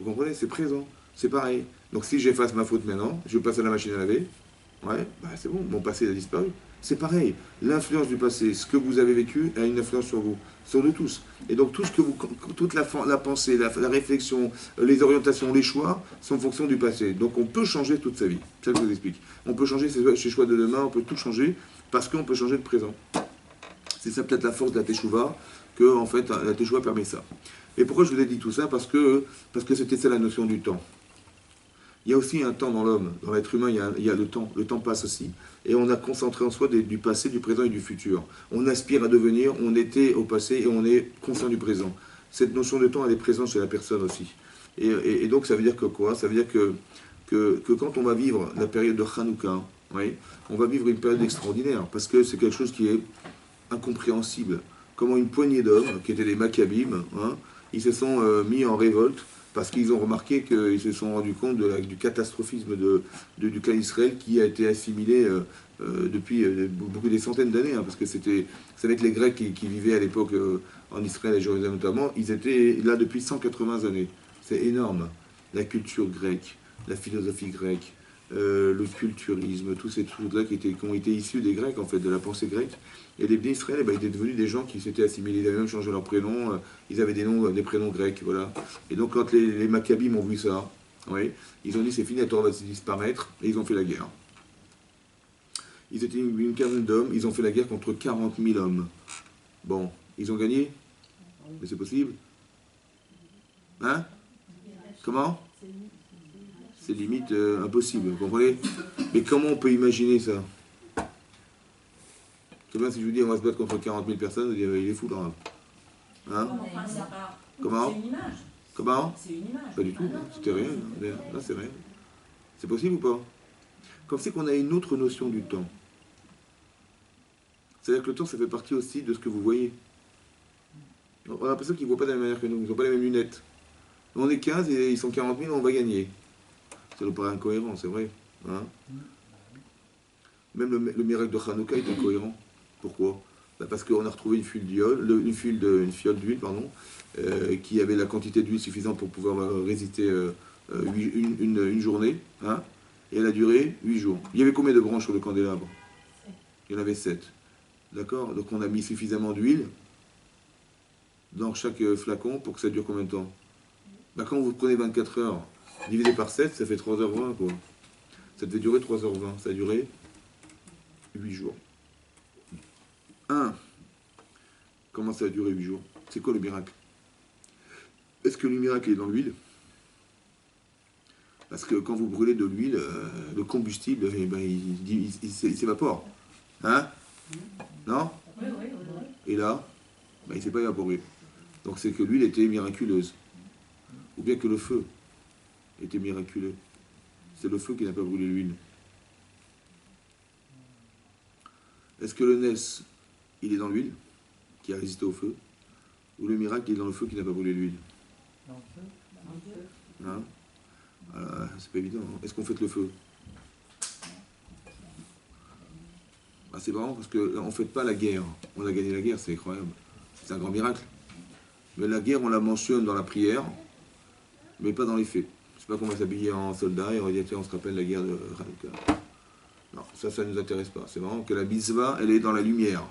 Vous comprenez? C'est présent. C'est pareil. Donc si j'efface ma faute maintenant, je passe à la machine à laver, c'est bon, mon passé a disparu. C'est pareil. L'influence du passé, ce que vous avez vécu, a une influence sur vous, sur nous tous. Et donc toute la pensée, la réflexion, les orientations, les choix sont en fonction du passé. Donc on peut changer toute sa vie. C'est ça que je vous explique. On peut changer ses choix de demain, on peut tout changer parce qu'on peut changer le présent. C'est ça peut-être la force de la Teshuvah, que en fait la Teshuvah permet ça. Et pourquoi je vous ai dit tout ça? Parce que c'était ça la notion du temps. Il y a aussi un temps dans l'homme, dans l'être humain, il y a le temps. Le temps passe aussi. Et on a concentré en soi du passé, du présent et du futur. On aspire à devenir, on était au passé et on est conscient du présent. Cette notion de temps, elle est présente chez la personne aussi. Et donc ça veut dire que quoi? Ça veut dire que quand on va vivre la période de Hanouka, on va vivre une période extraordinaire, parce que c'est quelque chose qui est incompréhensible. Comment une poignée d'hommes, qui étaient des Maccabim, ils se sont mis en révolte, parce qu'ils ont remarqué qu'ils se sont rendus compte du catastrophisme du clan Israël qui a été assimilé depuis beaucoup des centaines d'années, parce que c'était avec les Grecs qui vivaient à l'époque en Israël et Jérusalem notamment, ils étaient là depuis 180 années. C'est énorme. La culture grecque, la philosophie grecque, le culturisme, tous ces trucs-là qui ont été issus des Grecs, en fait, de la pensée grecque. Et les Bnei Israël, ils étaient devenus des gens qui s'étaient assimilés, ils avaient même changé leur prénom, ils avaient des noms, des prénoms grecs, voilà. Et donc quand les Maccabim ont vu ça, oui, ils ont dit c'est fini, la Torah va disparaître, et ils ont fait la guerre. Ils étaient une quinzaine d'hommes, ils ont fait la guerre contre 40 000 hommes. Bon, ils ont gagné? Mais c'est possible? Hein? Comment? C'est limite impossible, vous comprenez? Mais comment on peut imaginer ça? C'est bien si je vous dis on va se battre contre 40 000 personnes, vous dites il est fou là. Hein? Enfin, c'est pas... Comment? C'est une image. Comment? C'est une image. Pas du tout, Ah non, c'était rien. Là c'est rien. C'est possible ou pas? Comme c'est qu'on a une autre notion du temps. C'est-à-dire que le temps ça fait partie aussi de ce que vous voyez. On a l'impression qu'ils ne voient pas de la même manière que nous, ils n'ont pas les mêmes lunettes. Nous, on est 15 et ils sont 40 000, on va gagner. Ça nous paraît incohérent, c'est vrai. Hein? Même le miracle de Hanouka est incohérent. Pourquoi? Parce qu'on a retrouvé une fiole d'huile, pardon, qui avait la quantité d'huile suffisante pour pouvoir résister une journée, hein, et elle a duré 8 jours. Il y avait combien de branches sur le candélabre? Il y en avait 7. D'accord? Donc on a mis suffisamment d'huile dans chaque flacon pour que ça dure combien de temps? Quand vous prenez 24 heures, divisé par 7, ça fait 3h20, quoi. Ça devait durer 3h20. Ça a duré 8 jours. 1. Comment ça a duré 8 jours? C'est quoi le miracle? Est-ce que le miracle est dans l'huile? Parce que quand vous brûlez de l'huile, le combustible, il s'évapore. Hein? Non? Et là, il ne s'est pas évaporé. Donc c'est que l'huile était miraculeuse. Ou bien que le feu était miraculeux. C'est le feu qui n'a pas brûlé l'huile. Est-ce que le Ness, il est dans l'huile, qui a résisté au feu? Ou le miracle, il est dans le feu qui n'a pas brûlé l'huile? Dans le feu. Hein? C'est pas évident. Est-ce qu'on fête le feu? C'est marrant parce qu'on ne fête pas la guerre. On a gagné la guerre, c'est incroyable. C'est un grand miracle. Mais la guerre, on la mentionne dans la prière, mais pas dans les faits. C'est pas qu'on va s'habiller en soldat et on va dire tiens, on se rappelle la guerre de Hanouka. Non, ça ne nous intéresse pas. C'est marrant que la mitzvah, elle est dans la lumière.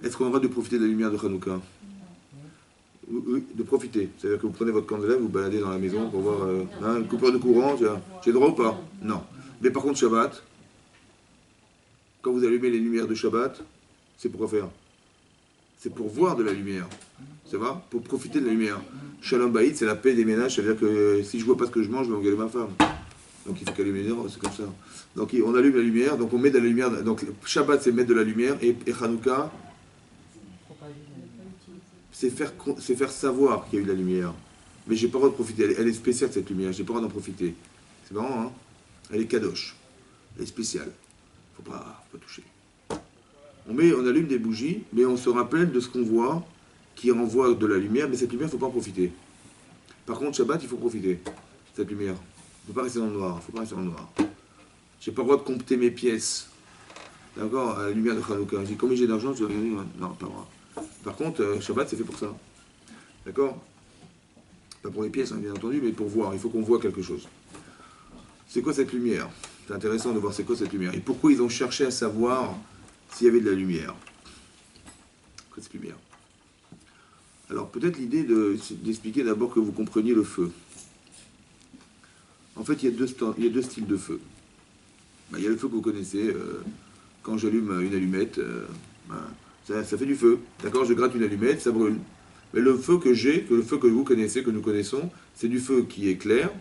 Est-ce qu'on a le droit de profiter de la lumière de Hanouka? Oui, de profiter. C'est-à-dire que vous prenez votre candélabre, vous baladez dans la maison pour voir une coupure de courant. J'ai le droit ou pas? Non. Mais par contre, Shabbat, quand vous allumez les lumières de Shabbat, c'est pour quoi faire? C'est pour voir de la lumière. Ça va? Pour profiter de la lumière. Shalom Bayit, c'est la paix des ménages. C'est-à-dire que si je vois pas ce que je mange, je vais engueuler ma femme. Donc il faut qu'allumer les lumières, c'est comme ça. Donc on allume la lumière, donc on met de la lumière. Donc Shabbat, c'est mettre de la lumière. Et Hanouka, c'est faire savoir qu'il y a eu de la lumière. Mais j'ai pas le droit de profiter. Elle est spéciale cette lumière, j'ai pas le droit d'en profiter. C'est marrant, hein? Elle est kadosh. Elle est spéciale. Faut pas toucher. On allume des bougies, mais on se rappelle de ce qu'on voit, qui renvoie de la lumière, mais cette lumière, il ne faut pas en profiter. Par contre, Shabbat, il faut profiter. Cette lumière. Il ne faut pas rester dans le noir. Je n'ai pas le droit de compter mes pièces. D'accord? À la lumière de Hanouka. Je dis, combien j'ai d'argent? Je dis, non, pas le droit. Par contre, Shabbat, c'est fait pour ça. D'accord? Pas pour les pièces, hein, bien entendu, mais pour voir. Il faut qu'on voit quelque chose. C'est quoi cette lumière? C'est intéressant de voir c'est quoi cette lumière. Et pourquoi ils ont cherché à savoir s'il y avait de la lumière? Quoi cette lumière? Alors peut-être l'idée d'expliquer d'abord que vous compreniez le feu. En fait, il y a deux styles de feu. Il y a le feu que vous connaissez. Quand j'allume une allumette, ça fait du feu. D'accord? Je gratte une allumette, ça brûle. Mais le feu que j'ai, le feu que vous connaissez, que nous connaissons, c'est du feu qui est clair,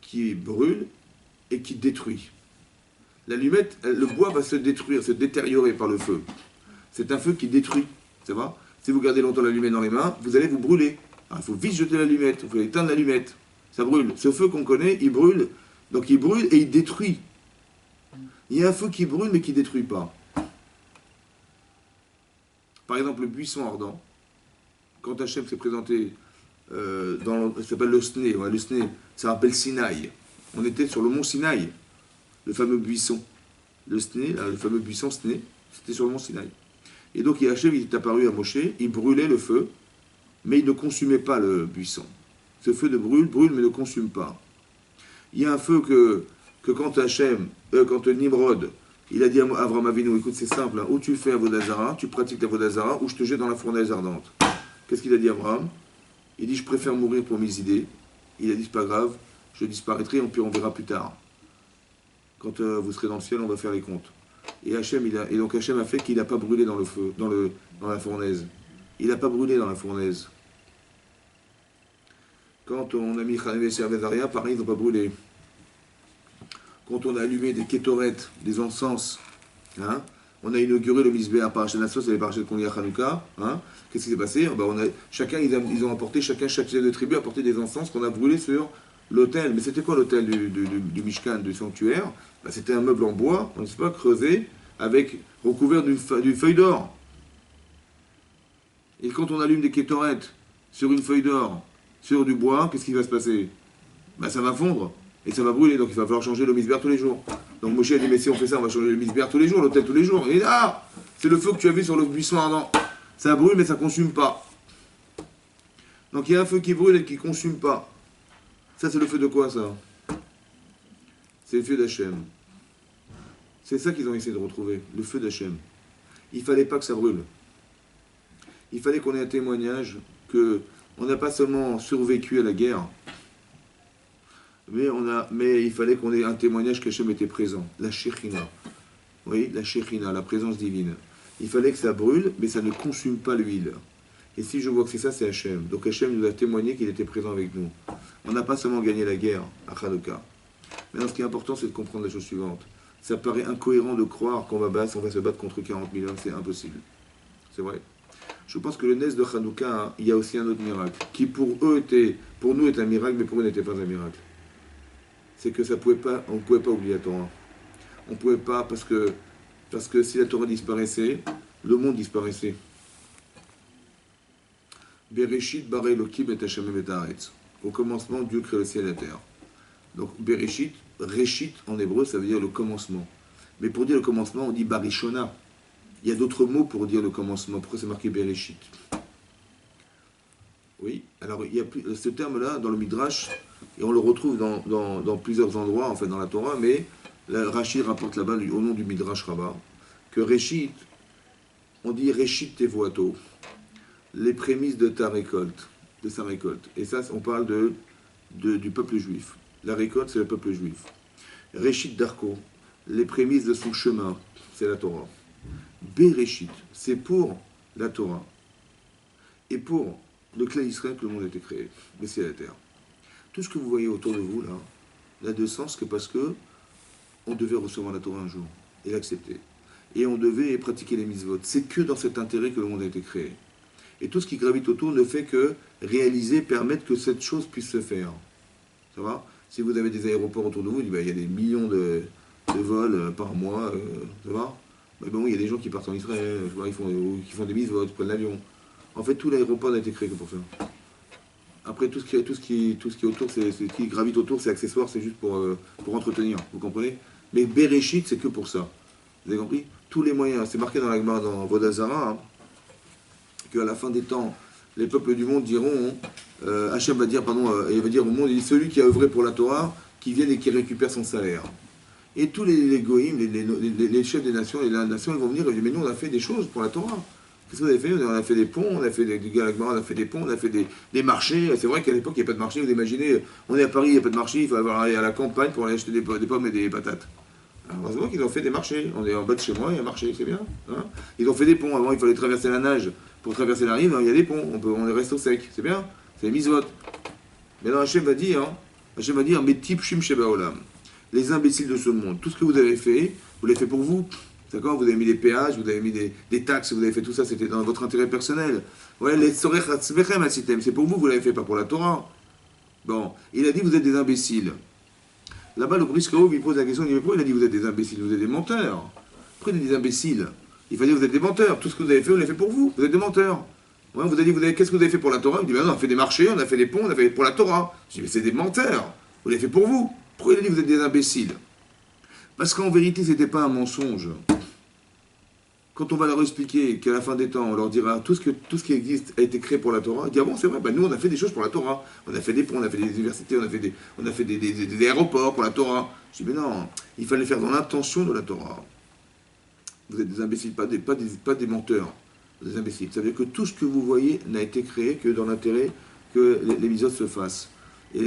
qui brûle et qui détruit. L'allumette, le bois va se détruire, se détériorer par le feu. C'est un feu qui détruit, ça va? Si vous gardez longtemps l'allumette dans les mains, vous allez vous brûler. Alors, il faut vite jeter l'allumette, il faut éteindre l'allumette. Ça brûle. Ce feu qu'on connaît, il brûle. Donc il brûle et il détruit. Il y a un feu qui brûle mais qui ne détruit pas. Par exemple, le buisson ardent. Quand Hachem s'est présenté, ça s'appelle le Sné, le Sné, ça s'appelle Sinaï. On était sur le mont Sinaï, le fameux buisson. Le Sné, le fameux buisson Sné, c'était sur le mont Sinaï. Et donc Hachem, il est apparu à Moshe, il brûlait le feu, mais il ne consumait pas le buisson. Ce feu de brûle, mais ne consume pas. Il y a un feu que quand quand Nimrod, il a dit à Avram Avinu, écoute, c'est simple, hein, ou tu fais Avodazara, tu pratiques l'Avodazara, ou je te jette dans la fournaise ardente. Qu'est-ce qu'il a dit à Avram? Il dit, je préfère mourir pour mes idées. Il a dit, c'est pas grave, je disparaîtrai, puis on verra plus tard. Quand vous serez dans le ciel, on va faire les comptes. Et donc Hachem a fait qu'il n'a pas brûlé dans le feu, dans la fournaise. Il n'a pas brûlé dans la fournaise. Quand on a mis Chanevé et Avezaria, pareil, ils n'ont pas brûlé. Quand on a allumé des kétorettes, des encens, hein, on a inauguré le Misbéa par Hachem, c'est les parachutes qu'on lit à Hanouka. Hein, qu'est-ce qui s'est passé? Ils ont apporté, chaque chef de tribu a apporté des encens qu'on a brûlés sur l'autel. Mais c'était quoi l'autel du Mishkan, du sanctuaire? C'était un meuble en bois, on ne sait pas, creusé, recouvert d'une feuille d'or. Et quand on allume des kétorettes sur une feuille d'or, sur du bois, qu'est-ce qui va se passer? Ça va fondre et ça va brûler, donc il va falloir changer le misbéar tous les jours. Donc Moshe a dit, mais si on fait ça, on va changer le misbéar tous les jours, l'autel tous les jours. Et c'est le feu que tu as vu sur le buisson ardent. Ça brûle, mais ça ne consume pas. Donc il y a un feu qui brûle et qui ne consume pas. Ça, c'est le feu de quoi, ça? C'est le feu d'Hachem. C'est ça qu'ils ont essayé de retrouver, le feu d'Hachem. Il ne fallait pas que ça brûle. Il fallait qu'on ait un témoignage qu'on n'a pas seulement survécu à la guerre, mais il fallait qu'on ait un témoignage qu'Hachem était présent. La Shekhinah. Oui, la Shekhinah, la présence divine. Il fallait que ça brûle, mais ça ne consume pas l'huile. Et si je vois que c'est ça, c'est Hachem. Donc Hachem nous a témoigné qu'il était présent avec nous. On n'a pas seulement gagné la guerre à Hanouka. Maintenant, ce qui est important, c'est de comprendre la chose suivante. Ça paraît incohérent de croire qu'on va se battre contre 40 000 hommes, c'est impossible. C'est vrai. Je pense que le Nes de Hanouka, il y a aussi un autre miracle, qui pour nous est un miracle, mais pour eux n'était pas un miracle. C'est que on ne pouvait pas oublier la Torah. On ne pouvait pas, parce que si la Torah disparaissait, le monde disparaissait. Bereshit bara Elokim et Hashem et haaretz. Au commencement, Dieu crée le ciel et la terre. Donc Bereshit, Reshit en hébreu, ça veut dire le commencement. Mais pour dire le commencement, on dit Barishona. Il y a d'autres mots pour dire le commencement. Pourquoi c'est marqué Bereshit? Oui, alors il y a ce terme-là dans le Midrash, et on le retrouve dans plusieurs endroits, en fait dans la Torah, mais Rashi rapporte là-bas au nom du Midrash Rabbah, que Reshit, on dit Reshit Tevoato, les prémices de ta récolte, de sa récolte. Et ça, on parle du peuple juif. La récolte, c'est le peuple juif. Reshit Darko, les prémices de son chemin, c'est la Torah. Bereshit, c'est pour la Torah. Et pour le clan Israël que le monde a été créé, le ciel et la terre. Tout ce que vous voyez autour de vous, là, n'a de sens que parce que on devait recevoir la Torah un jour et l'accepter. Et on devait pratiquer les mitzvot. C'est que dans cet intérêt que le monde a été créé. Et tout ce qui gravite autour ne fait que permettre que cette chose puisse se faire. Ça va? Si vous avez des aéroports autour de vous, il y a des millions de vols par mois, ça va? Il y a des gens qui partent en Israël, qui font des mitzvot, qui prennent l'avion. En fait, tout l'aéroport n'a été créé que pour ça. Après, tout ce qui est autour, ce qui gravite autour, c'est accessoire, c'est juste pour entretenir, vous comprenez? Mais Bereshit, c'est que pour ça. Vous avez compris? Tous les moyens, c'est marqué dans la Gemara, dans Vodazara, hein, qu'à la fin des temps, les peuples du monde diront, Hachem va dire, il va dire au monde, il dit, celui qui a œuvré pour la Torah, qui vienne et qui récupère son salaire. Et tous les goïms, les chefs des nations, les nations, ils vont venir et dire, mais nous, on a fait des choses pour la Torah. Qu'est-ce que vous avez fait? On a fait des ponts, on a fait des galagmars, on a fait des ponts, on a fait des marchés. C'est vrai qu'à l'époque, il n'y a pas de marché. Vous imaginez, on est à Paris, il n'y a pas de marché, il faut aller à la campagne pour aller acheter des pommes et des patates. Alors, heureusement qu'ils ont fait des marchés. On est en bas de chez moi, il y a un marché, c'est bien. Hein, ils ont fait des ponts. Avant, il fallait traverser la nage. Pour traverser la rive, il y a des ponts. On reste au sec. C'est bien. C'est mitzvot. Mais là, Hachem va dire, mais type Shim Sheba Olam. Les imbéciles de ce monde, tout ce que vous avez fait, vous l'avez fait pour vous. D'accord? Vous avez mis des péages, vous avez mis des taxes, vous avez fait tout ça, c'était dans votre intérêt personnel. Ouais, les sorech hatzmechem hasitem, c'est pour vous l'avez fait, pas pour la Torah. Bon, il a dit vous êtes des imbéciles. Là-bas, le Briskao, il pose la question, il dit mais pourquoi il a dit vous êtes des imbéciles? Vous êtes des menteurs. Pourquoi il dit des imbéciles? Il fallait dire vous êtes des menteurs. Tout ce que vous avez fait, on l'a fait pour vous. Vous êtes des menteurs. Ouais, vous avez dit, qu'est-ce que vous avez fait pour la Torah? Il dit ben non, on a fait des marchés, on a fait des ponts, on a fait pour la Torah. Je dis mais c'est des menteurs. Vous l'avez fait pour vous. Pourquoi il a dit vous êtes des imbéciles? Parce qu'en vérité, ce n'était pas un mensonge. quand on va leur expliquer qu'à la fin des temps, on leur dira tout ce qui existe a été créé pour la Torah, ils diront, ah bon, c'est vrai, nous on a fait des choses pour la Torah. On a fait des ponts, on a fait des universités, on a fait des aéroports pour la Torah. Je dis, mais non, il fallait faire dans l'intention de la Torah. Vous êtes des imbéciles, pas des menteurs, des imbéciles. Ça veut dire que tout ce que vous voyez n'a été créé que dans l'intérêt que les mitzvot se fassent. Et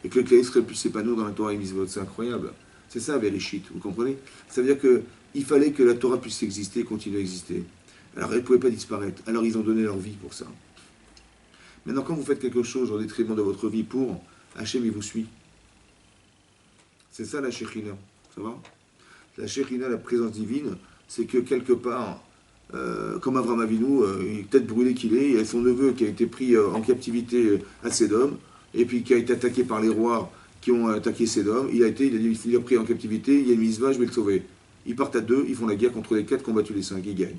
que le Klaïs puisse s'épanouir dans la Torah et les mitzvot. C'est incroyable. C'est ça, Bereshit, vous comprenez? Ça veut dire qu'il fallait que la Torah puisse exister et continuer à exister. Alors elle ne pouvait pas disparaître. Alors ils ont donné leur vie pour ça. Maintenant, quand vous faites quelque chose au détriment de votre vie pour, Hachem, il vous suit. C'est ça la Shekhinah. Ça va? La Shekhinah, la présence divine, c'est que quelque part, comme Avraham Avinu, tête brûlée qu'il est, il y a son neveu qui a été pris en captivité à Sédom, et puis qui a été attaqué par les rois qui ont attaqué Sédom. Il a pris en captivité, il y a une mitzvah, je vais le sauver. Ils partent à 2, ils font la guerre contre les 4, combattu les 5, ils gagnent.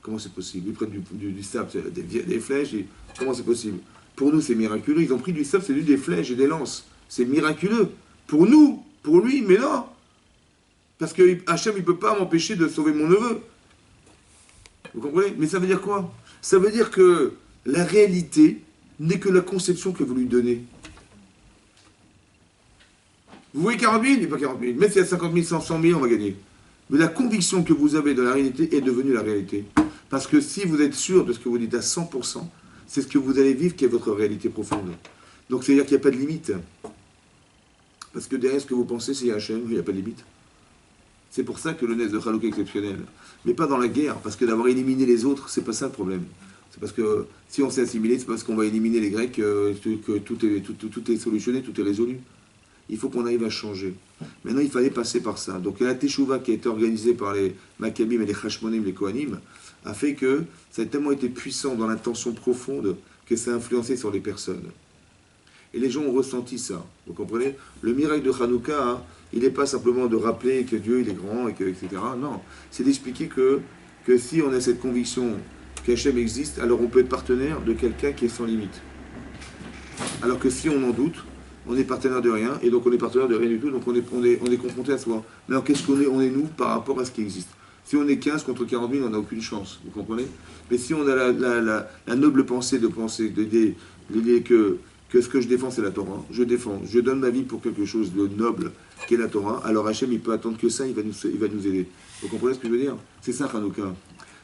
Comment c'est possible? Ils prennent du sable, des flèches, et comment c'est possible? Pour nous, c'est miraculeux. Ils ont pris du sable, c'est des flèches et des lances. C'est miraculeux. Pour nous, pour lui, mais non. Parce que Hachem, il ne peut pas m'empêcher de sauver mon neveu. Vous comprenez? Mais ça veut dire quoi? Ça veut dire que la réalité n'est que la conception que vous lui donnez. Vous voyez 40 000? Il n'est pas 40 000. Même s'il y a 50 000, 100 000, on va gagner. Mais la conviction que vous avez de la réalité est devenue la réalité. Parce que si vous êtes sûr de ce que vous dites à 100%, c'est ce que vous allez vivre qui est votre réalité profonde. Donc c'est-à-dire qu'il n'y a pas de limite. Parce que derrière ce que vous pensez, c'est Hachem, il n'y a pas de limite. C'est pour ça que le Nes de Chalouk est exceptionnel. Mais pas dans la guerre, parce que d'avoir éliminé les autres, c'est pas ça le problème. C'est parce que si on s'est assimilé, c'est parce qu'on va éliminer les Grecs que tout est solutionné, tout est résolu. Il faut qu'on arrive à changer. Maintenant, il fallait passer par ça. Donc la Teshuvah qui a été organisée par les Maccabim et les Hashmonim, les Kohanim, a fait que ça a tellement été puissant dans l'intention profonde que ça a influencé sur les personnes. Et les gens ont ressenti ça. Vous comprenez? Le miracle de Hanouka, hein, il n'est pas simplement de rappeler que Dieu il est grand, et que, etc. Non, c'est d'expliquer que si on a cette conviction qu'Hachem existe, alors on peut être partenaire de quelqu'un qui est sans limite. Alors que si on en doute, on est partenaire de rien, et donc on est partenaire de rien du tout, donc on est confronté à soi. Mais alors qu'est-ce qu'on est? On est nous par rapport à ce qui existe. Si on est 15 contre 40 000, on n'a aucune chance, vous comprenez? Mais si on a la noble pensée que ce que je défends, c'est la Torah, je donne ma vie pour quelque chose de noble, qui est la Torah, alors Hachem, il peut attendre que ça, il va nous aider. Vous comprenez ce que je veux dire? C'est ça, Hanouka.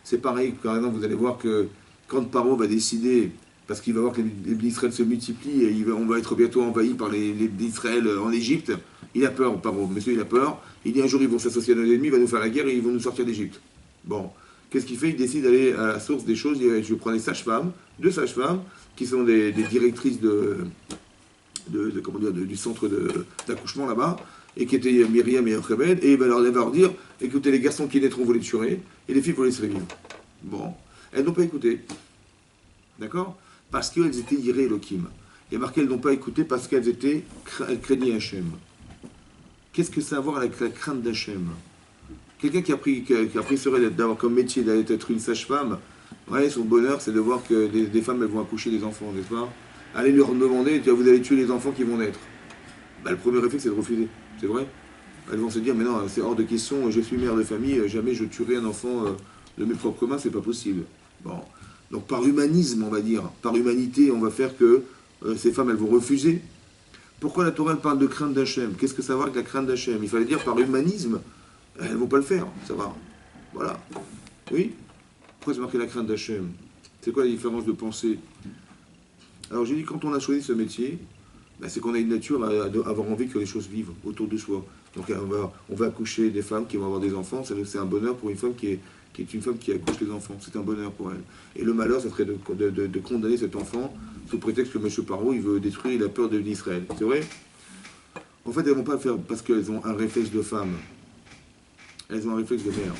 C'est pareil, par exemple, vous allez voir que quand Paro va décider, parce qu'il va voir que les d'Israël se multiplient, et on va être bientôt envahi par les d'Israël en Égypte, il a peur, Paro, monsieur, il a peur, il dit un jour, ils vont s'associer à nos ennemis, il va nous faire la guerre, et ils vont nous sortir d'Égypte. Bon, qu'est-ce qu'il fait? Il décide d'aller à la source des choses, il dit, je prends les sages-femmes, 2 sages-femmes, qui sont des directrices du centre d'accouchement là-bas, et qui étaient Myriam et Yochebed, et il va leur dire, écoutez, les garçons qui naîtront, vous les tuerez, et les filles, vous les laisserez vivre. Bon, elles n'ont pas écouté. D'accord? Parce qu'elles étaient Yireh Elohim. Il y a marqué, elles n'ont pas écouté parce qu'elles craignaient Hachem. Qu'est-ce que ça a à voir avec la crainte d'Hachem? Quelqu'un qui a pris ce d'avoir comme métier d'aller être une sage-femme, ouais, son bonheur, c'est de voir que des femmes, elles vont accoucher des enfants, n'est-ce pas? Allez leur demander, vous allez tuer les enfants qui vont naître. Bah, le premier réflexe, c'est de refuser. C'est vrai? Elles vont se dire, mais non, c'est hors de question, je suis mère de famille, jamais je tuerai un enfant de mes propres mains, c'est pas possible. Bon. Donc par humanisme, on va dire, par humanité, on va faire que ces femmes, elles vont refuser. Pourquoi la Torah parle de crainte d'Hachem? Qu'est-ce que ça va avec la crainte d'Hachem? Il fallait dire par humanisme, elles ne vont pas le faire, ça va. Voilà. Oui? Pourquoi c'est marqué la crainte d'Hachem? C'est quoi la différence de pensée? Alors j'ai dit, quand on a choisi ce métier, ben, c'est qu'on a une nature à avoir envie que les choses vivent autour de soi. Donc on va accoucher des femmes qui vont avoir des enfants, c'est un bonheur pour une femme qui est une femme qui accouche les enfants, c'est un bonheur pour elle. Et le malheur, ça serait de condamner cet enfant sous prétexte que M. Paro, il veut détruire la peur d'Israël. C'est vrai? En fait, elles ne vont pas le faire parce qu'elles ont un réflexe de femme. Elles ont un réflexe de mère.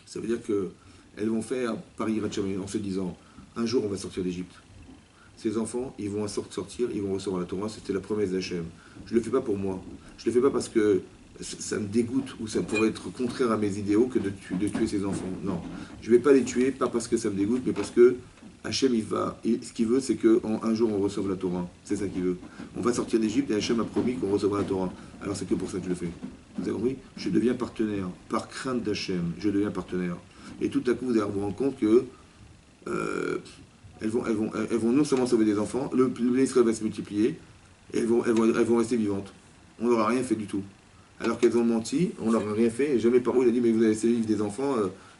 Ça veut dire qu'elles vont faire par Yirat Shamayim en se disant, un jour on va sortir d'Égypte. Ces enfants, ils vont sortir, ils vont recevoir la Torah, c'était la promesse d'Hachem. Je ne le fais pas pour moi. Je ne le fais pas parce que ça me dégoûte ou ça pourrait être contraire à mes idéaux que de tuer ces enfants. Non, je ne vais pas les tuer, pas parce que ça me dégoûte, mais parce que Hachem, ce qu'il veut, c'est qu'un jour on reçoive la Torah. C'est ça qu'il veut. On va sortir d'Égypte et Hachem a promis qu'on recevra la Torah. Alors c'est que pour ça que je le fais. Vous avez compris? Je deviens partenaire. Par crainte d'Hachem, je deviens partenaire. Et tout à coup, vous allez vous rendre compte que elles vont non seulement sauver des enfants, le Israël va se multiplier, et elles vont rester vivantes. On n'aura rien fait du tout. Alors qu'elles ont menti, on leur a rien fait, et jamais Paro il a dit, mais vous avez laissé vivre des enfants,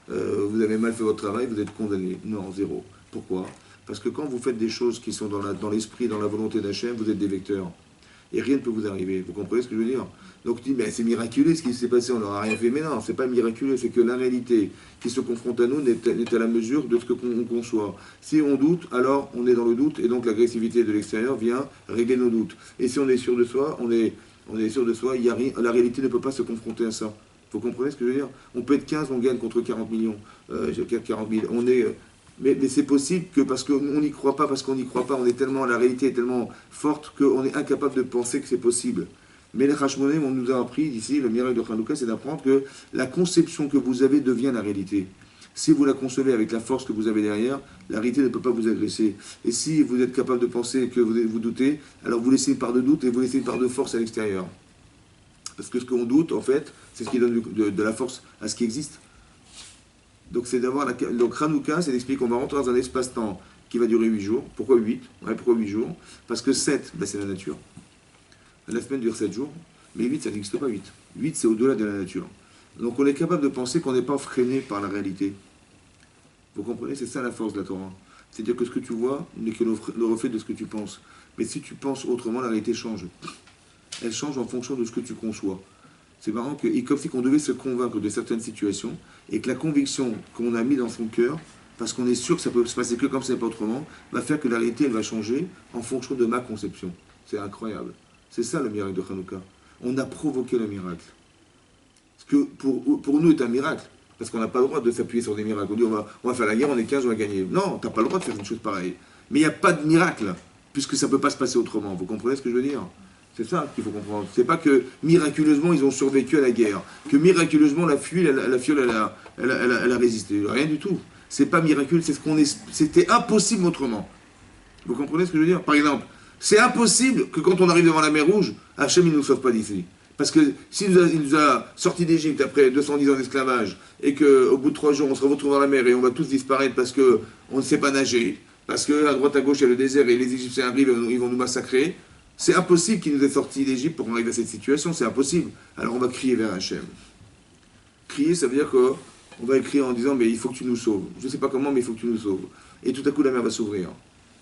vous avez mal fait votre travail, vous êtes condamnés. Non, zéro. Pourquoi? Parce que quand vous faites des choses qui sont dans l'esprit, dans la volonté d'Hachem, vous êtes des vecteurs. Et rien ne peut vous arriver. Vous comprenez ce que je veux dire? Donc tu dis, mais c'est miraculeux ce qui s'est passé, on n'aura rien fait. Mais non, c'est pas miraculeux, c'est que la réalité qui se confronte à nous n'est à la mesure de ce que qu'on conçoit. Si on doute, alors on est dans le doute, et donc l'agressivité de l'extérieur vient régler nos doutes. Et si on est sûr de soi, on est sûr de soi, il y a rien, la réalité ne peut pas se confronter à ça. Vous comprenez ce que je veux dire? On peut être 15, on gagne contre 40 millions. 40 000. On est... Mais c'est possible que parce qu'on n'y croit pas, la réalité est tellement forte qu'on est incapable de penser que c'est possible. Mais les Hashmonim, on nous a appris ici, le miracle de Hanouka, c'est d'apprendre que la conception que vous avez devient la réalité. Si vous la concevez avec la force que vous avez derrière, la réalité ne peut pas vous agresser. Et si vous êtes capable de penser que vous doutez, alors vous laissez une part de doute et vous laissez une part de force à l'extérieur. Parce que ce qu'on doute, en fait, c'est ce qui donne de la force à ce qui existe. Donc c'est d'avoir donc Hanouka, c'est d'expliquer qu'on va rentrer dans un espace-temps qui va durer 8 jours. Pourquoi 8? Pourquoi 8 jours? Parce que 7, c'est la nature. La semaine dure 7 jours, mais 8, ça n'existe pas 8. 8, c'est au-delà de la nature. Donc on est capable de penser qu'on n'est pas freiné par la réalité. Vous comprenez? C'est ça la force de la Torah. C'est-à-dire que ce que tu vois n'est que le reflet de ce que tu penses. Mais si tu penses autrement, la réalité change. Elle change en fonction de ce que tu conçois. C'est marrant que, comme si on devait se convaincre de certaines situations, et que la conviction qu'on a mis dans son cœur, parce qu'on est sûr que ça peut se passer que comme ça et pas autrement, va faire que la réalité, elle va changer en fonction de ma conception. C'est incroyable. C'est ça le miracle de Hanouka. On a provoqué le miracle. Ce que pour nous est un miracle, parce qu'on n'a pas le droit de s'appuyer sur des miracles. On dit on va faire la guerre, on est 15, on va gagner. Non, tu n'as pas le droit de faire une chose pareille. Mais il n'y a pas de miracle, puisque ça ne peut pas se passer autrement. Vous comprenez ce que je veux dire? C'est ça qu'il faut comprendre. C'est pas que miraculeusement ils ont survécu à la guerre, que miraculeusement la fiole elle a résisté. Rien du tout. C'est pas miraculeux, c'était impossible autrement. Vous comprenez ce que je veux dire? Par exemple, c'est impossible que quand on arrive devant la mer Rouge, Hachem ne nous sauve pas d'ici. Parce que s'il nous a sortis d'Égypte après 210 ans d'esclavage, et qu'au bout de 3 jours on se retrouve dans la mer et on va tous disparaître parce qu'on ne sait pas nager, parce qu'à droite à gauche il y a le désert et les Égyptiens arrivent et ils vont nous massacrer, c'est impossible qu'il nous ait sortis d'Égypte pour qu'on arrive à cette situation, c'est impossible. Alors on va crier vers Hachem. Crier, ça veut dire qu'on va écrire en disant, mais il faut que tu nous sauves. Je ne sais pas comment, mais il faut que tu nous sauves. Et tout à coup, la mer va s'ouvrir.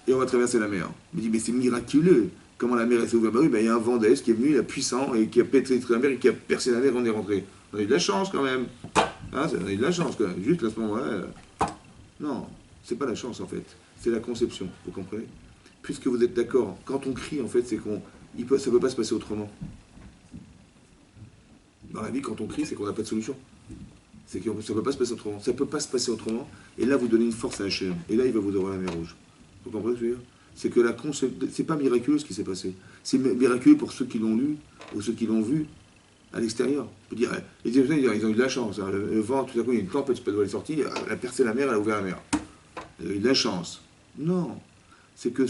Et on va traverser la mer. On me dit, mais c'est miraculeux. Comment la mer s'est ouverte? Bah oui, il y a un vent d'est qui est venu, il est puissant, et qui a pénétré la mer, et qui a percé la mer, et on est rentré. On a eu de la chance quand même. Hein, on a eu de la chance quand même. Juste à ce moment-là. Non, c'est pas la chance en fait. C'est la conception, vous comprenez? Puisque vous êtes d'accord, quand on crie, en fait, c'est ça ne peut pas se passer autrement. Dans la vie, quand on crie, c'est qu'on n'a pas de solution. C'est que ça ne peut pas se passer autrement. Ça ne peut pas se passer autrement. Et là, vous donnez une force à Hachem. Et là, il va vous ouvrir la mer Rouge. Vous comprenez ce que je veux dire? C'est que c'est pas miraculeux ce qui s'est passé. C'est miraculeux pour ceux qui l'ont lu ou ceux qui l'ont vu à l'extérieur. On peut dire, les Égyptiens, ils ont eu de la chance. Hein. Le vent, tout à coup, il y a une tempête, elle est sortie, elle a percé la mer, elle a ouvert la mer. Ils ont eu de la chance. Non. C'est que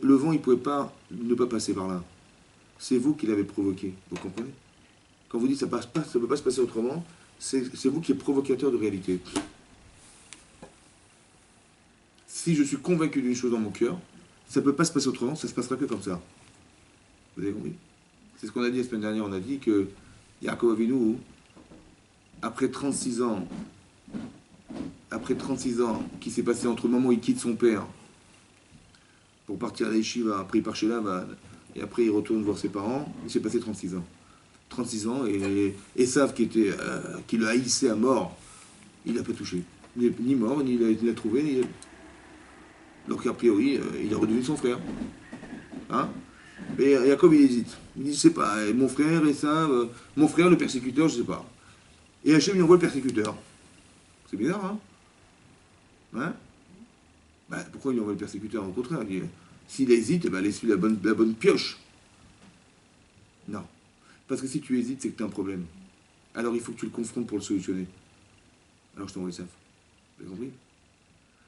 le vent, il ne pouvait pas ne pas passer par là. C'est vous qui l'avez provoqué. Vous comprenez? Quand vous dites ça ne peut pas se passer autrement, c'est vous qui êtes provocateur de réalité. Si je suis convaincu d'une chose dans mon cœur, ça ne peut pas se passer autrement, ça ne se passera que comme ça. Vous avez compris? C'est ce qu'on a dit la semaine dernière. On a dit que Yaakov Avinu, après 36 ans qui s'est passé entre le moment où il quitte son père pour partir à l'Eshiva, après il part chez Lavan, et après il retourne voir ses parents, il s'est passé 36 ans. 36 ans, et Esav qui le haïssait à mort, il n'a pas touché. Ni mort, ni il l'a trouvé, ni... Donc a priori, il est redevenu son frère. Hein? Et Jacob il hésite. Il dit, je sais pas, mon frère, Esav, mon frère, le persécuteur, je sais pas. Et Hachem il envoie le persécuteur. C'est bizarre, hein? Hein? Ben, pourquoi il envoie le persécuteur? Au contraire, s'il hésite, ben, laisse-lui la bonne pioche. Non. Parce que si tu hésites, c'est que tu as un problème. Alors il faut que tu le confrontes pour le solutionner. Alors je t'envoie ça. Vous avez compris?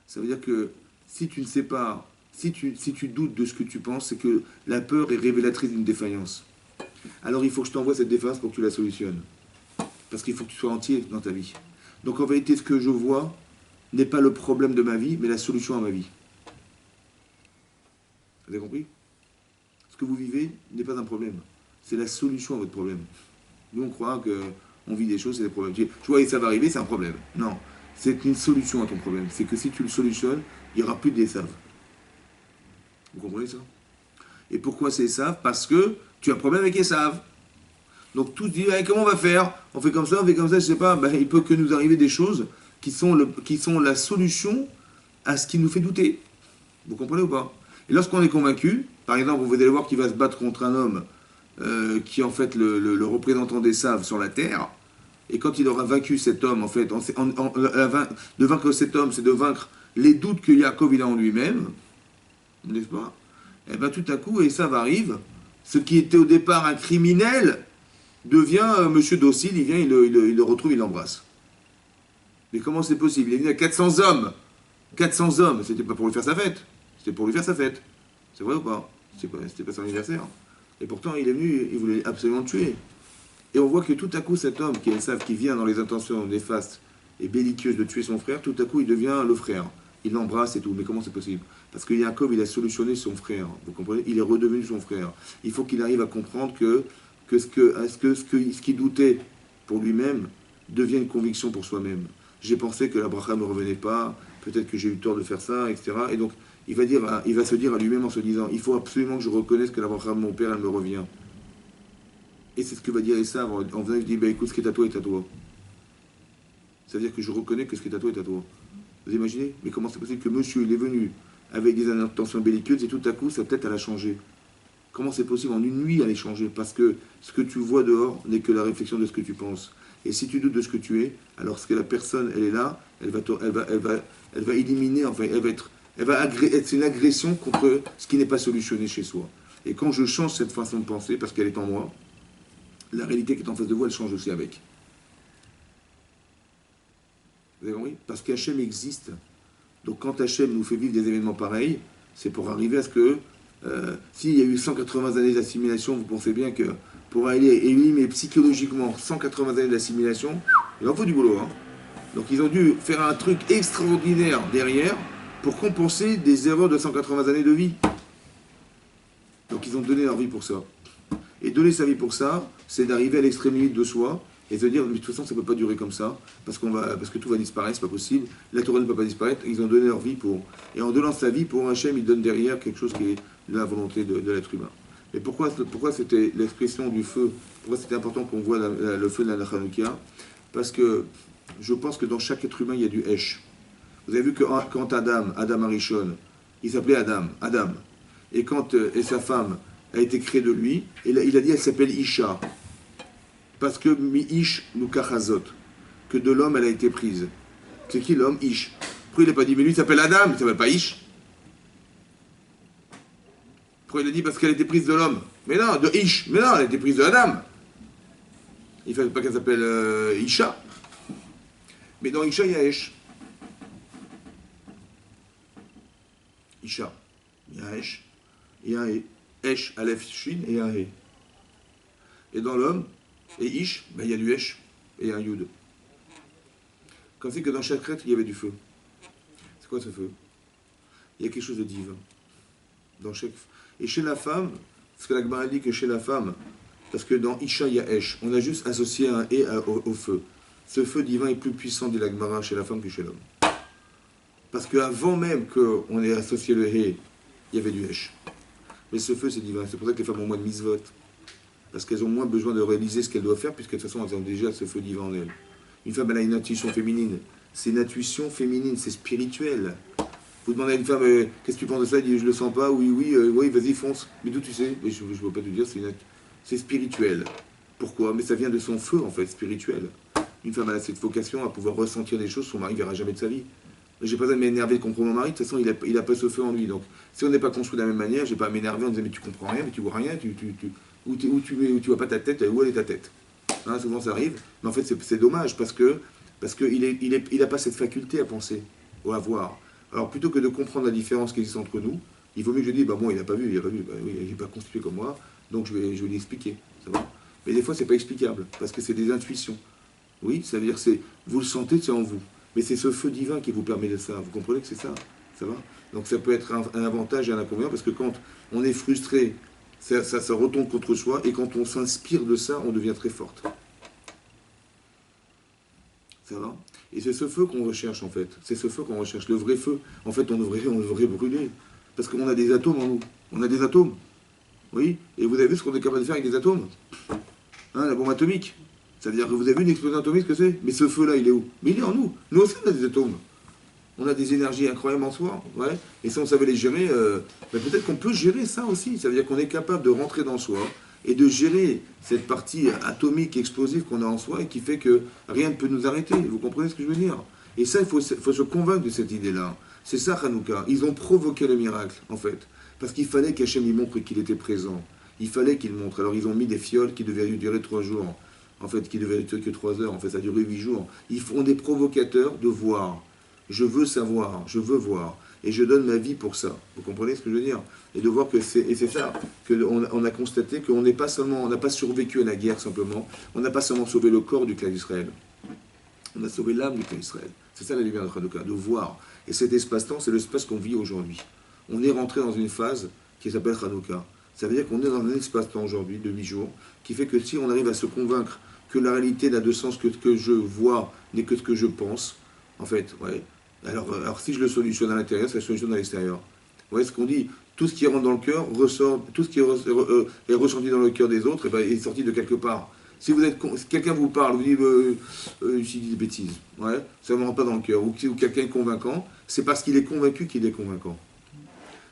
Ça veut dire que si tu ne sais pas, si tu doutes de ce que tu penses, c'est que la peur est révélatrice d'une défaillance. Alors il faut que je t'envoie cette défaillance pour que tu la solutionnes. Parce qu'il faut que tu sois entier dans ta vie. Donc en vérité, ce que je vois n'est pas le problème de ma vie, mais la solution à ma vie. Vous avez compris? Ce que vous vivez n'est pas un problème. C'est la solution à votre problème. Nous, on croit qu'on vit des choses, c'est des problèmes. Tu vois, et ça va arriver, c'est un problème. Non, c'est une solution à ton problème. C'est que si tu le solutionnes, il n'y aura plus d'Esav. Vous comprenez ça? Et pourquoi c'est Esav? Parce que tu as un problème avec Esav. Donc tout se dit, hey, comment on va faire? On fait comme ça, je sais pas. Ben, il peut que nous arriver des choses qui sont la solution à ce qui nous fait douter. Vous comprenez ou pas? Et lorsqu'on est convaincu, par exemple, vous allez voir qu'il va se battre contre un homme qui est en fait le représentant des Saves sur la terre, et quand il aura vaincu cet homme, en fait, de vaincre cet homme, c'est de vaincre les doutes que Yaakov il a en lui-même, n'est-ce pas? Et bien tout à coup, Esav arrive, ce qui était au départ un criminel devient monsieur docile, il vient, il le retrouve, il l'embrasse. Mais comment c'est possible? Il est venu à 400 hommes. 400 hommes, c'était pas pour lui faire sa fête. C'était pour lui faire sa fête. C'est vrai ou pas? C'était pas son anniversaire. Et pourtant, il est venu, il voulait absolument le tuer. Et on voit que tout à coup, cet homme qui est Esav, qui vient dans les intentions néfastes et belliqueuses de tuer son frère, tout à coup, il devient le frère. Il l'embrasse et tout. Mais comment c'est possible? Parce que Yaakov, il a solutionné son frère. Vous comprenez? Il est redevenu son frère. Il faut qu'il arrive à comprendre que ce qu'il doutait pour lui-même devient une conviction pour soi-même. J'ai pensé que la bracha ne me revenait pas, peut-être que j'ai eu tort de faire ça, etc. Et donc, il va se dire à lui-même en se disant, il faut absolument que je reconnaisse que la bracha de mon père, elle me revient. Et c'est ce que va dire Esav en venant, il dit, bah, écoute, ce qui est à toi est à toi. C'est-à-dire que je reconnais que ce qui est à toi est à toi. Vous imaginez? Mais comment c'est possible que monsieur, il est venu avec des intentions belliqueuses et tout à coup, sa tête, elle a changé? Comment c'est possible en une nuit, elle a changé? Parce que ce que tu vois dehors n'est que la réflexion de ce que tu penses. Et si tu doutes de ce que tu es, alors que la personne, elle est là, elle va éliminer, enfin, c'est une agression contre ce qui n'est pas solutionné chez soi. Et quand je change cette façon de penser, parce qu'elle est en moi, la réalité qui est en face de vous, elle change aussi avec. Vous avez compris? Parce qu'Hachem existe. Donc quand Hachem nous fait vivre des événements pareils, c'est pour arriver à ce que, s'il y a eu 180 années d'assimilation, vous pensez bien que pour aller éliminer psychologiquement 180 années d'assimilation, il en faut du boulot. Hein. Donc ils ont dû faire un truc extraordinaire derrière pour compenser des erreurs de 180 années de vie. Donc ils ont donné leur vie pour ça. Et donner sa vie pour ça, c'est d'arriver à l'extrême limite de soi et se dire, mais de toute façon, ça ne peut pas durer comme ça, parce que tout va disparaître, c'est pas possible, la Torah ne peut pas disparaître, ils ont donné leur vie pour... Et en donnant sa vie pour Hachem, ils donnent derrière quelque chose qui est la volonté de l'être humain. Et pourquoi c'était l'expression du feu? Pourquoi c'était important qu'on voit le feu de la Hanouka? Parce que je pense que dans chaque être humain, il y a du Hesh. Vous avez vu que quand Adam Arishon, il s'appelait Adam. Et quand sa femme a été créée de lui, il a dit, elle s'appelle Isha. Parce que Mi-Ish Nukachazot, que de l'homme elle a été prise. C'est qui l'homme? Ish. Pourquoi il n'a pas dit, mais lui il s'appelle Adam, il ne s'appelle pas Ish? Pourquoi il a dit parce qu'elle a été prise de l'homme? Mais non, de Ish. Mais non, elle a été prise de Adam. Il ne fallait pas qu'elle s'appelle Isha. Mais dans Isha, il y a Esh. Isha. Il y a Esh. Il y a Esh, Aleph, Shin, et il y a He. Et dans l'homme, et Ish, ben, il y a du Esh et un Yud. Comme si que dans chaque être, il y avait du feu. C'est quoi ce feu? Il y a quelque chose de divin. Dans chaque... Et chez la femme, parce que la Gemara dit que chez la femme, parce que dans Isha, il y a Esh, on a juste associé un E au feu. Ce feu divin est plus puissant, dit la Gemara, chez la femme que chez l'homme. Parce qu'avant même qu'on ait associé le He, il y avait du Esh. Mais ce feu, c'est divin. C'est pour ça que les femmes ont moins de mitzvot. Parce qu'elles ont moins besoin de réaliser ce qu'elles doivent faire, puisque de toute façon, elles ont déjà ce feu divin en elles. Une femme, elle a une intuition féminine. C'est une intuition féminine, c'est spirituel. Vous demandez à une femme, qu'est-ce que tu penses de ça? Elle dit, je le sens pas, oui, vas-y, fonce. Mais d'où tu sais? Mais je ne peux pas te dire, c'est spirituel. Pourquoi? Mais ça vient de son feu, en fait, spirituel. Une femme, elle a cette vocation à pouvoir ressentir des choses, son mari ne verra jamais de sa vie. J'ai pas besoin de m'énerver contre mon mari, de toute façon, il a pas ce feu en lui. Donc, si on n'est pas construit de la même manière, je vais pas à m'énerver en disant, mais tu comprends rien, mais tu vois rien, où tu vois pas ta tête, où elle est ta tête. Hein, souvent ça arrive, mais en fait c'est dommage parce qu'il a pas cette faculté à penser ou à voir. Alors plutôt que de comprendre la différence qui existe entre nous, il vaut mieux que je dise, bah bon, il n'a pas vu, bah, oui, il n'est pas constitué comme moi, donc je vais lui expliquer. Ça va. Mais des fois c'est pas explicable parce que c'est des intuitions. Oui, ça veut dire que vous le sentez, c'est en vous. Mais c'est ce feu divin qui vous permet de ça. Vous comprenez que c'est ça? Ça va? Donc ça peut être un avantage et un inconvénient, parce que quand on est frustré, ça retombe contre soi, et quand on s'inspire de ça, on devient très forte. Ça va? Et c'est ce feu qu'on recherche, en fait. C'est ce feu qu'on recherche, le vrai feu. En fait, on devrait brûler. Parce qu'on a des atomes en nous. On a des atomes. Oui? Et vous avez vu ce qu'on est capable de faire avec des atomes? Hein, la bombe atomique. C'est-à-dire que vous avez vu une explosion atomique, ce que c'est? Mais ce feu-là, il est où? Mais il est en nous. Nous aussi, on a des atomes. On a des énergies incroyables en soi. Ouais. Et si on savait les gérer, peut-être qu'on peut gérer ça aussi. Ça veut dire qu'on est capable de rentrer dans soi et de gérer cette partie atomique explosive qu'on a en soi et qui fait que rien ne peut nous arrêter. Vous comprenez ce que je veux dire? Et ça, il faut se convaincre de cette idée-là. C'est ça, Hanouka. Ils ont provoqué le miracle, en fait. Parce qu'il fallait qu'Hachem y montre qu'il était présent. Il fallait qu'il montre. Alors ils ont mis des fioles qui devaient durer 3 jours. En fait, qui devaient durer que 3 heures. En fait, ça a duré 8 jours. Ils font des provocateurs de voir. Je veux savoir, je veux voir. Et je donne ma vie pour ça. Vous comprenez ce que je veux dire? Et de voir que c'est ça, qu'on a constaté qu'on n'est pas seulement, on n'a pas survécu à la guerre simplement, on n'a pas seulement sauvé le corps du clan d'Israël, on a sauvé l'âme du clan d'Israël. C'est ça la lumière de Hanouka, de voir. Et cet espace-temps, c'est l'espace qu'on vit aujourd'hui. On est rentré dans une phase qui s'appelle Hanouka. Ça veut dire qu'on est dans un espace-temps aujourd'hui de 8 jours, qui fait que si on arrive à se convaincre que la réalité n'a de sens que ce que je vois n'est que ce que je pense, en fait, ouais. Alors si je le solutionne à l'intérieur, ça se solutionne à l'extérieur. Vous voyez ce qu'on dit? Tout ce qui rentre dans le cœur ressort, tout ce qui est ressenti dans le cœur des autres, est sorti de quelque part. Si quelqu'un vous parle, vous dit je dis des bêtises, ouais, ça ne rentre pas dans le cœur, ou quelqu'un est convaincant, c'est parce qu'il est convaincu qu'il est convaincant.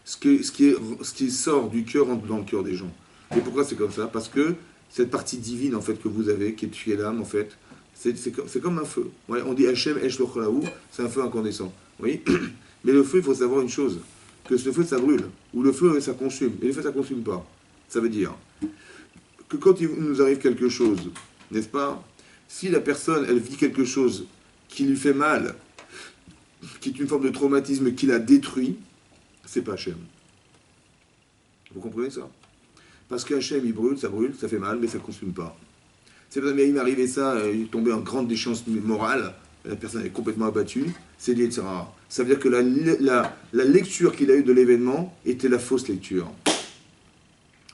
Ce qui sort du cœur rentre dans le cœur des gens. Et pourquoi c'est comme ça? Parce que cette partie divine en fait que vous avez, qui est l'âme en fait, c'est comme un feu. Ouais, on dit Hachem Esh Lochalaou, c'est un feu incandescent. Oui. Mais le feu, il faut savoir une chose, que ce feu, ça brûle. Ou le feu, ça consume. Et le feu, ça ne consume pas. Ça veut dire que quand il nous arrive quelque chose, n'est-ce pas? Si la personne, elle vit quelque chose qui lui fait mal, qui est une forme de traumatisme qui la détruit, c'est pas Hachem. Vous comprenez ça? Parce qu'Hachem, il brûle, ça fait mal, mais ça ne consume pas. C'est parce qu'il m'est arrivé ça, il est tombé en grande déchéance morale, la personne est complètement abattue, c'est lié, etc. Ça veut dire que la lecture qu'il a eue de l'événement était la fausse lecture.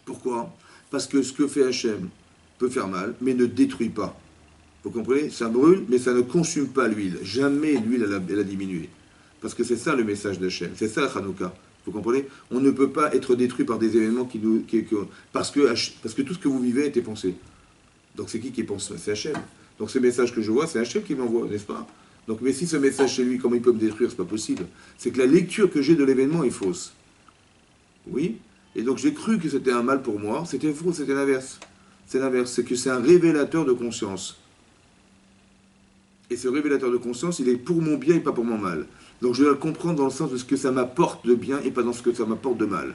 Pourquoi? Parce que ce que fait Hachem peut faire mal, mais ne détruit pas. Vous comprenez? Ça brûle, mais ça ne consume pas l'huile. Jamais l'huile, elle a diminué. Parce que c'est ça le message d'Hachem, c'est ça la Hanouka. Vous comprenez? On ne peut pas être détruit par des événements parce que tout ce que vous vivez était pensé. Donc c'est qui pense? C'est Hachem. Donc ce message que je vois, c'est Hachem qui m'envoie, n'est-ce pas? Donc, mais si ce message chez lui, comment il peut me détruire? C'est pas possible. C'est que la lecture que j'ai de l'événement est fausse. Oui? Et donc j'ai cru que c'était un mal pour moi. C'était faux, c'était l'inverse. C'est l'inverse, c'est que c'est un révélateur de conscience. Et ce révélateur de conscience, il est pour mon bien et pas pour mon mal. Donc je dois le comprendre dans le sens de ce que ça m'apporte de bien et pas dans ce que ça m'apporte de mal.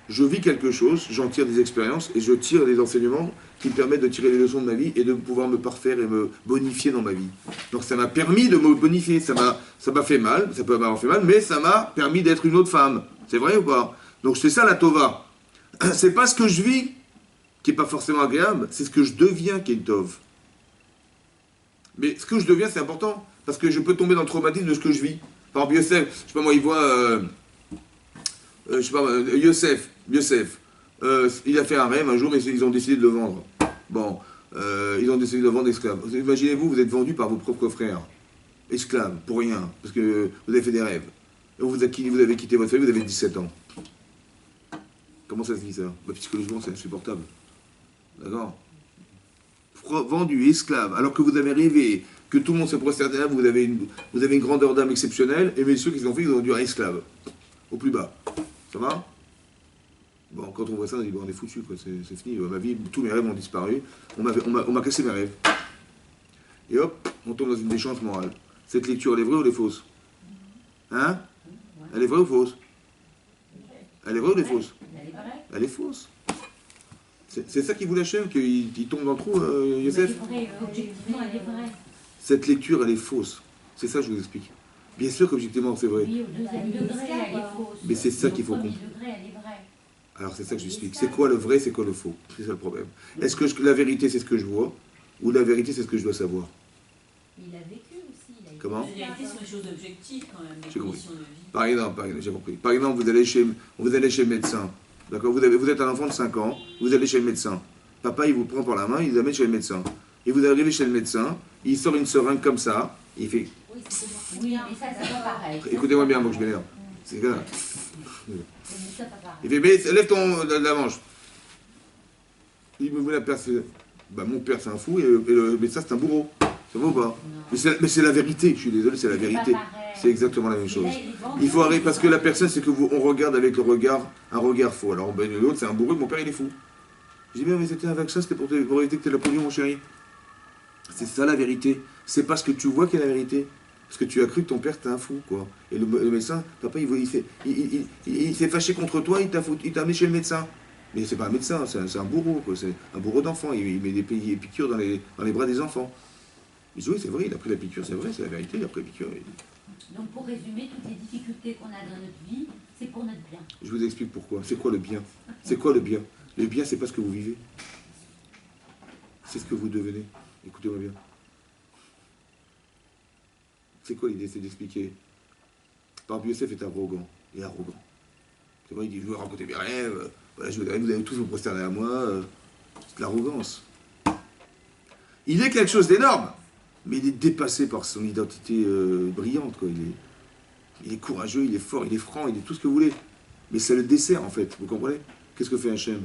Je vis quelque chose, j'en tire des expériences et je tire des enseignements qui me permettent de tirer les leçons de ma vie et de pouvoir me parfaire et me bonifier dans ma vie. Donc ça m'a permis de me bonifier, ça m'a fait mal, ça peut m'avoir fait mal, mais ça m'a permis d'être une autre femme. C'est vrai ou pas? Donc c'est ça la Tova. C'est pas ce que je vis qui est pas forcément agréable, c'est ce que je deviens qui est une Tov. Mais ce que je deviens, c'est important, parce que je peux tomber dans le traumatisme de ce que je vis. Par exemple, Yosef, je sais pas moi, il voit... Yosef, il a fait un rêve un jour et ils ont décidé de le vendre. Bon, ils ont décidé de le vendre esclave. Imaginez-vous, vous êtes vendu par vos propres frères, esclaves, pour rien, parce que vous avez fait des rêves. Vous avez quitté votre famille, vous avez 17 ans. Comment ça se dit ça? Psychologiquement, c'est insupportable. D'accord? Vendu, esclave, alors que vous avez rêvé, que tout le monde se prosterné là, vous avez une grandeur d'âme exceptionnelle, et messieurs, qu'ils ont fait, ils ont dû un esclave, au plus bas. Ça va? Bon, quand on voit ça, on dit, bon, on est foutu, quoi, c'est fini, ma vie, tous mes rêves ont disparu, on m'a cassé mes rêves. Et hop, on tombe dans une déchéance morale. Cette lecture, elle est vraie ou elle est fausse? Hein? Elle est vraie ou fausse? Elle est vraie ou elle est fausse? Elle est fausse. C'est ça qui vous lâche, qu'il tombe dans le trou, Yosef? Objectivement, elle est vraie. Cette lecture, elle est fausse. C'est ça que je vous explique. Bien sûr qu'objectivement, c'est vrai. Oui, au deuxième degré, elle est fausse. Mais c'est ça qu'il faut comprendre. Alors c'est ça que j'explique. C'est quoi le vrai, c'est quoi le faux? C'est ça le problème. Est-ce que la vérité, c'est ce que je vois? Ou la vérité, c'est ce que je dois savoir? Il a vécu aussi. Il a Comment? Les vérités sont des choses objectives quand même, des J'ai compris. conditions de vie. Par exemple, j'ai compris. Par exemple, vous allez chez le médecin. D'accord, vous êtes un enfant de 5 ans, vous allez chez le médecin. Papa, il vous prend par la main, il vous amène chez le médecin. Et vous arrivez chez le médecin, il sort une seringue comme ça, il fait... Oui, mais ça, c'est pas pareil. Écoutez-moi bien, moi que je m'énerve. C'est ça. C'est pas pareil. Il fait, mais lève la manche. Il me voulait la père, bah, mon père c'est un fou et le médecin c'est un bourreau. Ça va ou pas? Mais c'est la vérité, je suis désolé, c'est la vérité. C'est exactement la même chose. Il faut arrêter, parce que la personne, c'est que on regarde avec un regard faux. Alors ben, l'autre c'est un bourreau, mon père il est fou. Je dis, mais c'était un vaccin, c'était pour éviter que tu aies la polio, mon chéri. C'est ça la vérité. C'est pas ce que tu vois qui est la vérité. Parce que tu as cru que ton père était un fou, quoi. Et le médecin, papa, il s'est fâché contre toi, il t'a mis chez le médecin. Mais c'est pas un médecin, c'est un bourreau, quoi. C'est un bourreau d'enfants. Il met des piqûres dans les bras des enfants. Je dis, oui, c'est vrai, il a pris la piqûre, c'est vrai, c'est la vérité, il a pris la piqûre. Donc pour résumer, toutes les difficultés qu'on a dans notre vie, c'est pour notre bien. Je vous explique pourquoi. C'est quoi le bien? C'est quoi le bien? Le bien, c'est pas ce que vous vivez. C'est ce que vous devenez. Écoutez-moi bien. C'est quoi l'idée? C'est d'expliquer. Par exemple, Youssef est arrogant. Il est arrogant. C'est vrai, il dit, je veux raconter mes rêves. Voilà, vous allez tous vous prosterner à moi. C'est de l'arrogance. Il est quelque chose d'énorme. Mais il est dépassé par son identité brillante, quoi. Il est courageux, il est fort, il est franc, il est tout ce que vous voulez. Mais c'est le dessert, en fait. Vous comprenez? Qu'est-ce que fait Hachem?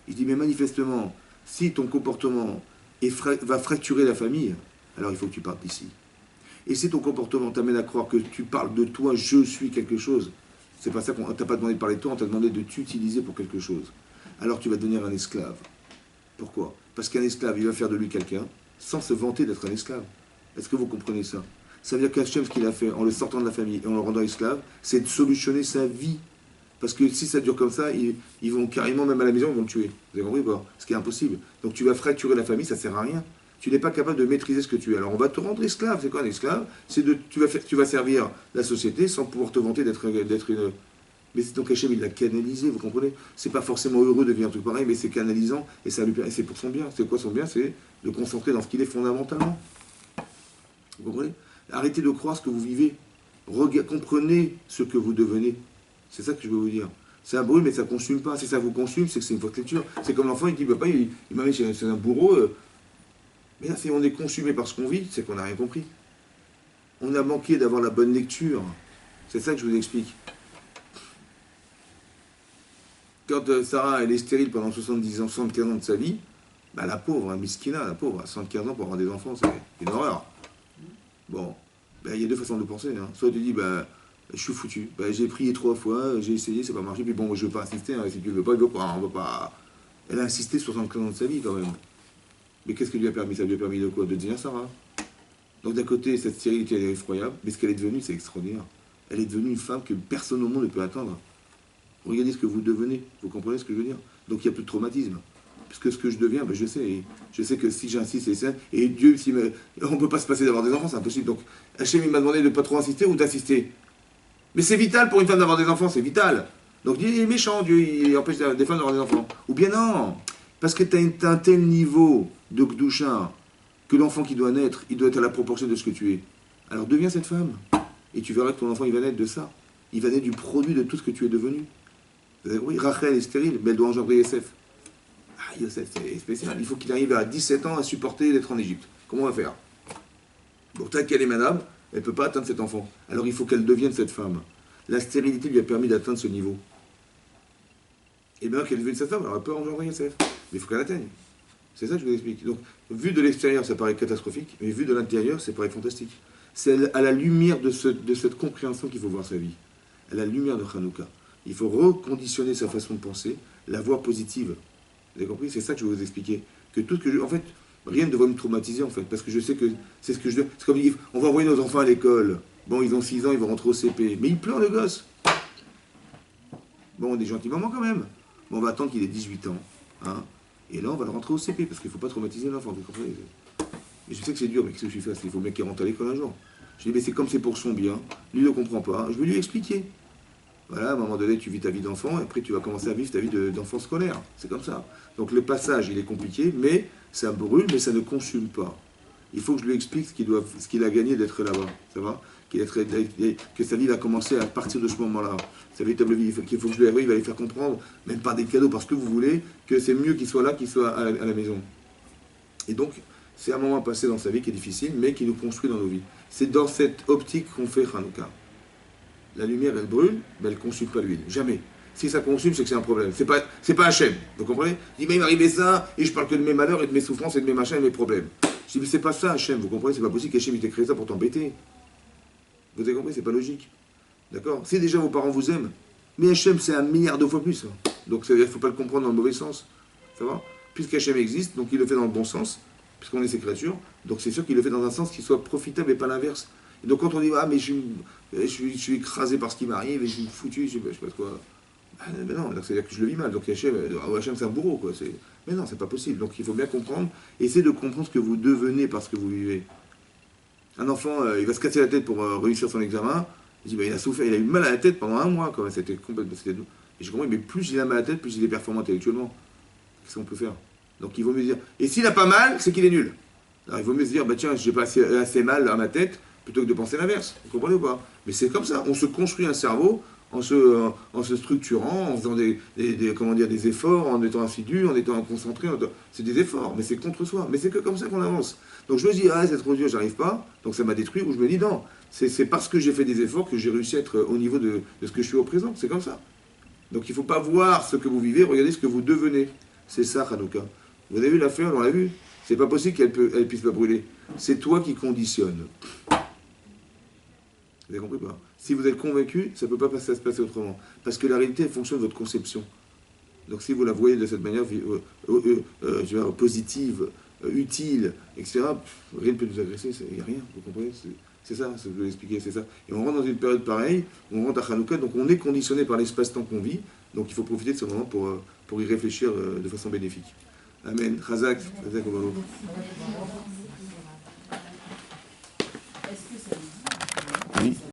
Il dit, mais manifestement, si ton comportement va fracturer la famille, alors il faut que tu partes d'ici. Et si ton comportement t'amène à croire que tu parles de toi, je suis quelque chose, c'est pas ça qu'on t'a pas demandé de parler de toi, on t'a demandé de t'utiliser pour quelque chose. Alors tu vas devenir un esclave. Pourquoi? Parce qu'un esclave, il va faire de lui quelqu'un sans se vanter d'être un esclave. Est-ce que vous comprenez ça? Ça veut dire qu'Hachem, ce qu'il a fait en le sortant de la famille et en le rendant esclave, c'est de solutionner sa vie. Parce que si ça dure comme ça, ils vont carrément, même à la maison, ils vont le tuer. Vous avez compris quoi? Ce qui est impossible. Donc tu vas fracturer la famille, ça ne sert à rien. Tu n'es pas capable de maîtriser ce que tu es. Alors on va te rendre esclave. C'est quoi un esclave? Tu vas servir la société sans pouvoir te vanter d'être une... Mais donc Hachem, il l'a canalisé, vous comprenez? C'est pas forcément heureux de vivre un truc pareil, mais c'est canalisant et c'est pour son bien. C'est quoi son bien? C'est de concentrer dans ce qu'il est fondamentalement. Vous comprenez? Arrêtez de croire ce que vous vivez. Comprenez ce que vous devenez. C'est ça que je veux vous dire. C'est un brûle, mais ça ne consume pas. Si ça vous consume, c'est que c'est une fausse lecture. C'est comme l'enfant, il dit, papa, il m'a mis chez un bourreau. Mais là, si on est consumé par ce qu'on vit, c'est qu'on n'a rien compris. On a manqué d'avoir la bonne lecture. C'est ça que je vous explique. Quand Sarah, elle est stérile pendant 70 ans, 75 ans de sa vie, bah, la pauvre, Miskina, la pauvre, à 75 ans pour avoir des enfants, c'est une horreur. Bon, ben, il y a deux façons de penser. Hein. Soit tu dis, bah, je suis foutu, bah, j'ai prié 3 fois, j'ai essayé, ça n'a pas marché, puis bon, moi, je ne veux pas insister, hein. Si tu ne veux pas, il ne veut pas, on veut pas. Elle a insisté 75 ans de sa vie quand même. Mais qu'est-ce que lui a permis? Ça lui a permis de quoi? De devenir Sarah. Donc d'un côté, cette stérilité, elle est effroyable, mais ce qu'elle est devenue, c'est extraordinaire. Elle est devenue une femme que personne au monde ne peut atteindre. Regardez ce que vous devenez, vous comprenez ce que je veux dire? Donc il n'y a plus de traumatisme. Parce que ce que je deviens, ben, je sais que si j'insiste, c'est ça. Et Dieu, on ne peut pas se passer d'avoir des enfants, c'est impossible. Donc Hachem, il m'a demandé de ne pas trop insister ou d'insister. Mais c'est vital pour une femme d'avoir des enfants, c'est vital. Donc il est méchant, Dieu, il empêche des femmes d'avoir des enfants. Ou bien non, parce que tu as un tel niveau de Gdoucha que l'enfant qui doit naître, il doit être à la proportion de ce que tu es. Alors deviens cette femme. Et tu verras que ton enfant, il va naître de ça. Il va naître du produit de tout ce que tu es devenu. Vous avez compris? Rachel est stérile, mais elle doit engendrer Yosef. Ah, Yosef, c'est spécial. Il faut qu'il arrive à 17 ans à supporter d'être en Égypte. Comment on va faire? Bon, tant qu'elle est madame, elle ne peut pas atteindre cet enfant. Alors il faut qu'elle devienne cette femme. La stérilité lui a permis d'atteindre ce niveau. Et bien qu'elle devienne cette femme, alors elle peut engendrer Yosef. Mais il faut qu'elle atteigne. C'est ça que je vous explique. Donc, vu de l'extérieur, ça paraît catastrophique, mais vu de l'intérieur, ça paraît fantastique. C'est à la lumière de cette compréhension qu'il faut voir sa vie. À la lumière de Hanouka. Il faut reconditionner sa façon de penser, la voir positive. Vous avez compris? C'est ça que je vais vous expliquer. Que tout ce que en fait, rien ne devrait me traumatiser, en fait, parce que je sais que c'est ce que je dois... C'est comme dire, on va envoyer nos enfants à l'école. Bon, ils ont 6 ans, ils vont rentrer au CP. Mais ils pleurent, le gosse. Bon, on est gentil maman quand même. Bon, on va attendre qu'il ait 18 ans. Hein, et là, on va le rentrer au CP, parce qu'il ne faut pas traumatiser l'enfant. Vous comprenez? Et je sais que c'est dur, mais qu'est-ce que je fais? Il faut bien qu'il rentre à l'école un jour. Je dis, mais c'est comme c'est pour son bien. Lui, il ne comprend pas. Je vais lui expliquer. Voilà, à un moment donné, tu vis ta vie d'enfant, et après, tu vas commencer à vivre ta vie d'enfant scolaire. C'est comme ça. Donc, le passage, il est compliqué, mais ça brûle, mais ça ne consume pas. il faut que je lui explique ce qu'il a gagné d'être là-bas. Ça va? Que sa vie va commencer à partir de ce moment-là. Sa véritable vie, il faut que je lui arrive à lui faire comprendre, même par des cadeaux, parce que vous voulez, que c'est mieux qu'il soit là qu'il soit à la maison. Et donc, c'est un moment passé dans sa vie qui est difficile, mais qui nous construit dans nos vies. C'est dans cette optique qu'on fait Hanouka. La lumière, elle brûle, mais elle ne consume pas l'huile. Jamais. Si ça consume, c'est que c'est un problème. C'est pas Hachem. Vous comprenez? Il dit, mais il m'arrivait ça, et je parle que de mes malheurs, et de mes souffrances, et de mes machins, et de mes problèmes. Je dis, mais c'est pas ça, Hachem. Vous comprenez? C'est pas possible qu'Hachem t'ait créé ça pour t'embêter. Vous avez compris? C'est pas logique. D'accord? Si déjà vos parents vous aiment, mais Hachem, c'est 1 milliard de fois plus. Donc ça veut dire qu'il ne faut pas le comprendre dans le mauvais sens. Ça va? Puisqu'Hachem existe, donc il le fait dans le bon sens, puisqu'on est ses créatures, donc c'est sûr qu'il le fait dans un sens qui soit profitable et pas l'inverse. Et donc quand on dit, ah mais je suis écrasé par ce qui m'arrive, et je suis foutu, je sais pas quoi. Ah, mais non, c'est-à-dire que je le vis mal. Donc Hachem c'est un bourreau, quoi. Mais non, c'est pas possible. Donc il faut bien comprendre, essayez de comprendre ce que vous devenez par ce que vous vivez. Un enfant, il va se casser la tête pour réussir son examen. Il dit, bah, il a souffert, il a eu mal à la tête pendant 1 mois, quand même. C'était complètement. Et je comprends, mais plus il a mal à la tête, plus il est performant intellectuellement. Qu'est-ce qu'on peut faire? Donc il vaut mieux dire. Et s'il a pas mal, c'est qu'il est nul. Alors il vaut mieux se dire, bah tiens, j'ai pas assez mal à ma tête, plutôt que de penser l'inverse. Vous comprenez ou pas? Mais c'est comme ça. On se construit un cerveau en se structurant, en faisant des efforts, en étant assidu, en étant concentré. C'est des efforts, mais c'est contre soi. Mais c'est que comme ça qu'on avance. Donc je me dis, ah, c'est trop dur, j'arrive pas, donc ça m'a détruit, ou je me dis, non, c'est parce que j'ai fait des efforts que j'ai réussi à être au niveau de ce que je suis au présent. C'est comme ça. Donc il ne faut pas voir ce que vous vivez, regardez ce que vous devenez. C'est ça, Hanouka. Vous avez vu la fleur, on l'a vu. C'est pas possible qu'elle puisse pas brûler. C'est toi qui conditionnes. Vous avez compris pas? Si vous êtes convaincu, ça ne peut pas se passer autrement. Parce que la réalité, elle fonctionne de votre conception. Donc si vous la voyez de cette manière positive, utile, etc., rien ne peut nous agresser, il n'y a rien, vous comprenez? C'est ça, ce que je vais expliquer, c'est ça. Et on rentre dans une période pareille, on rentre à Hanouka, donc on est conditionné par l'espace-temps qu'on vit, donc il faut profiter de ce moment pour y réfléchir de façon bénéfique. Amen. Chazak, Chazak au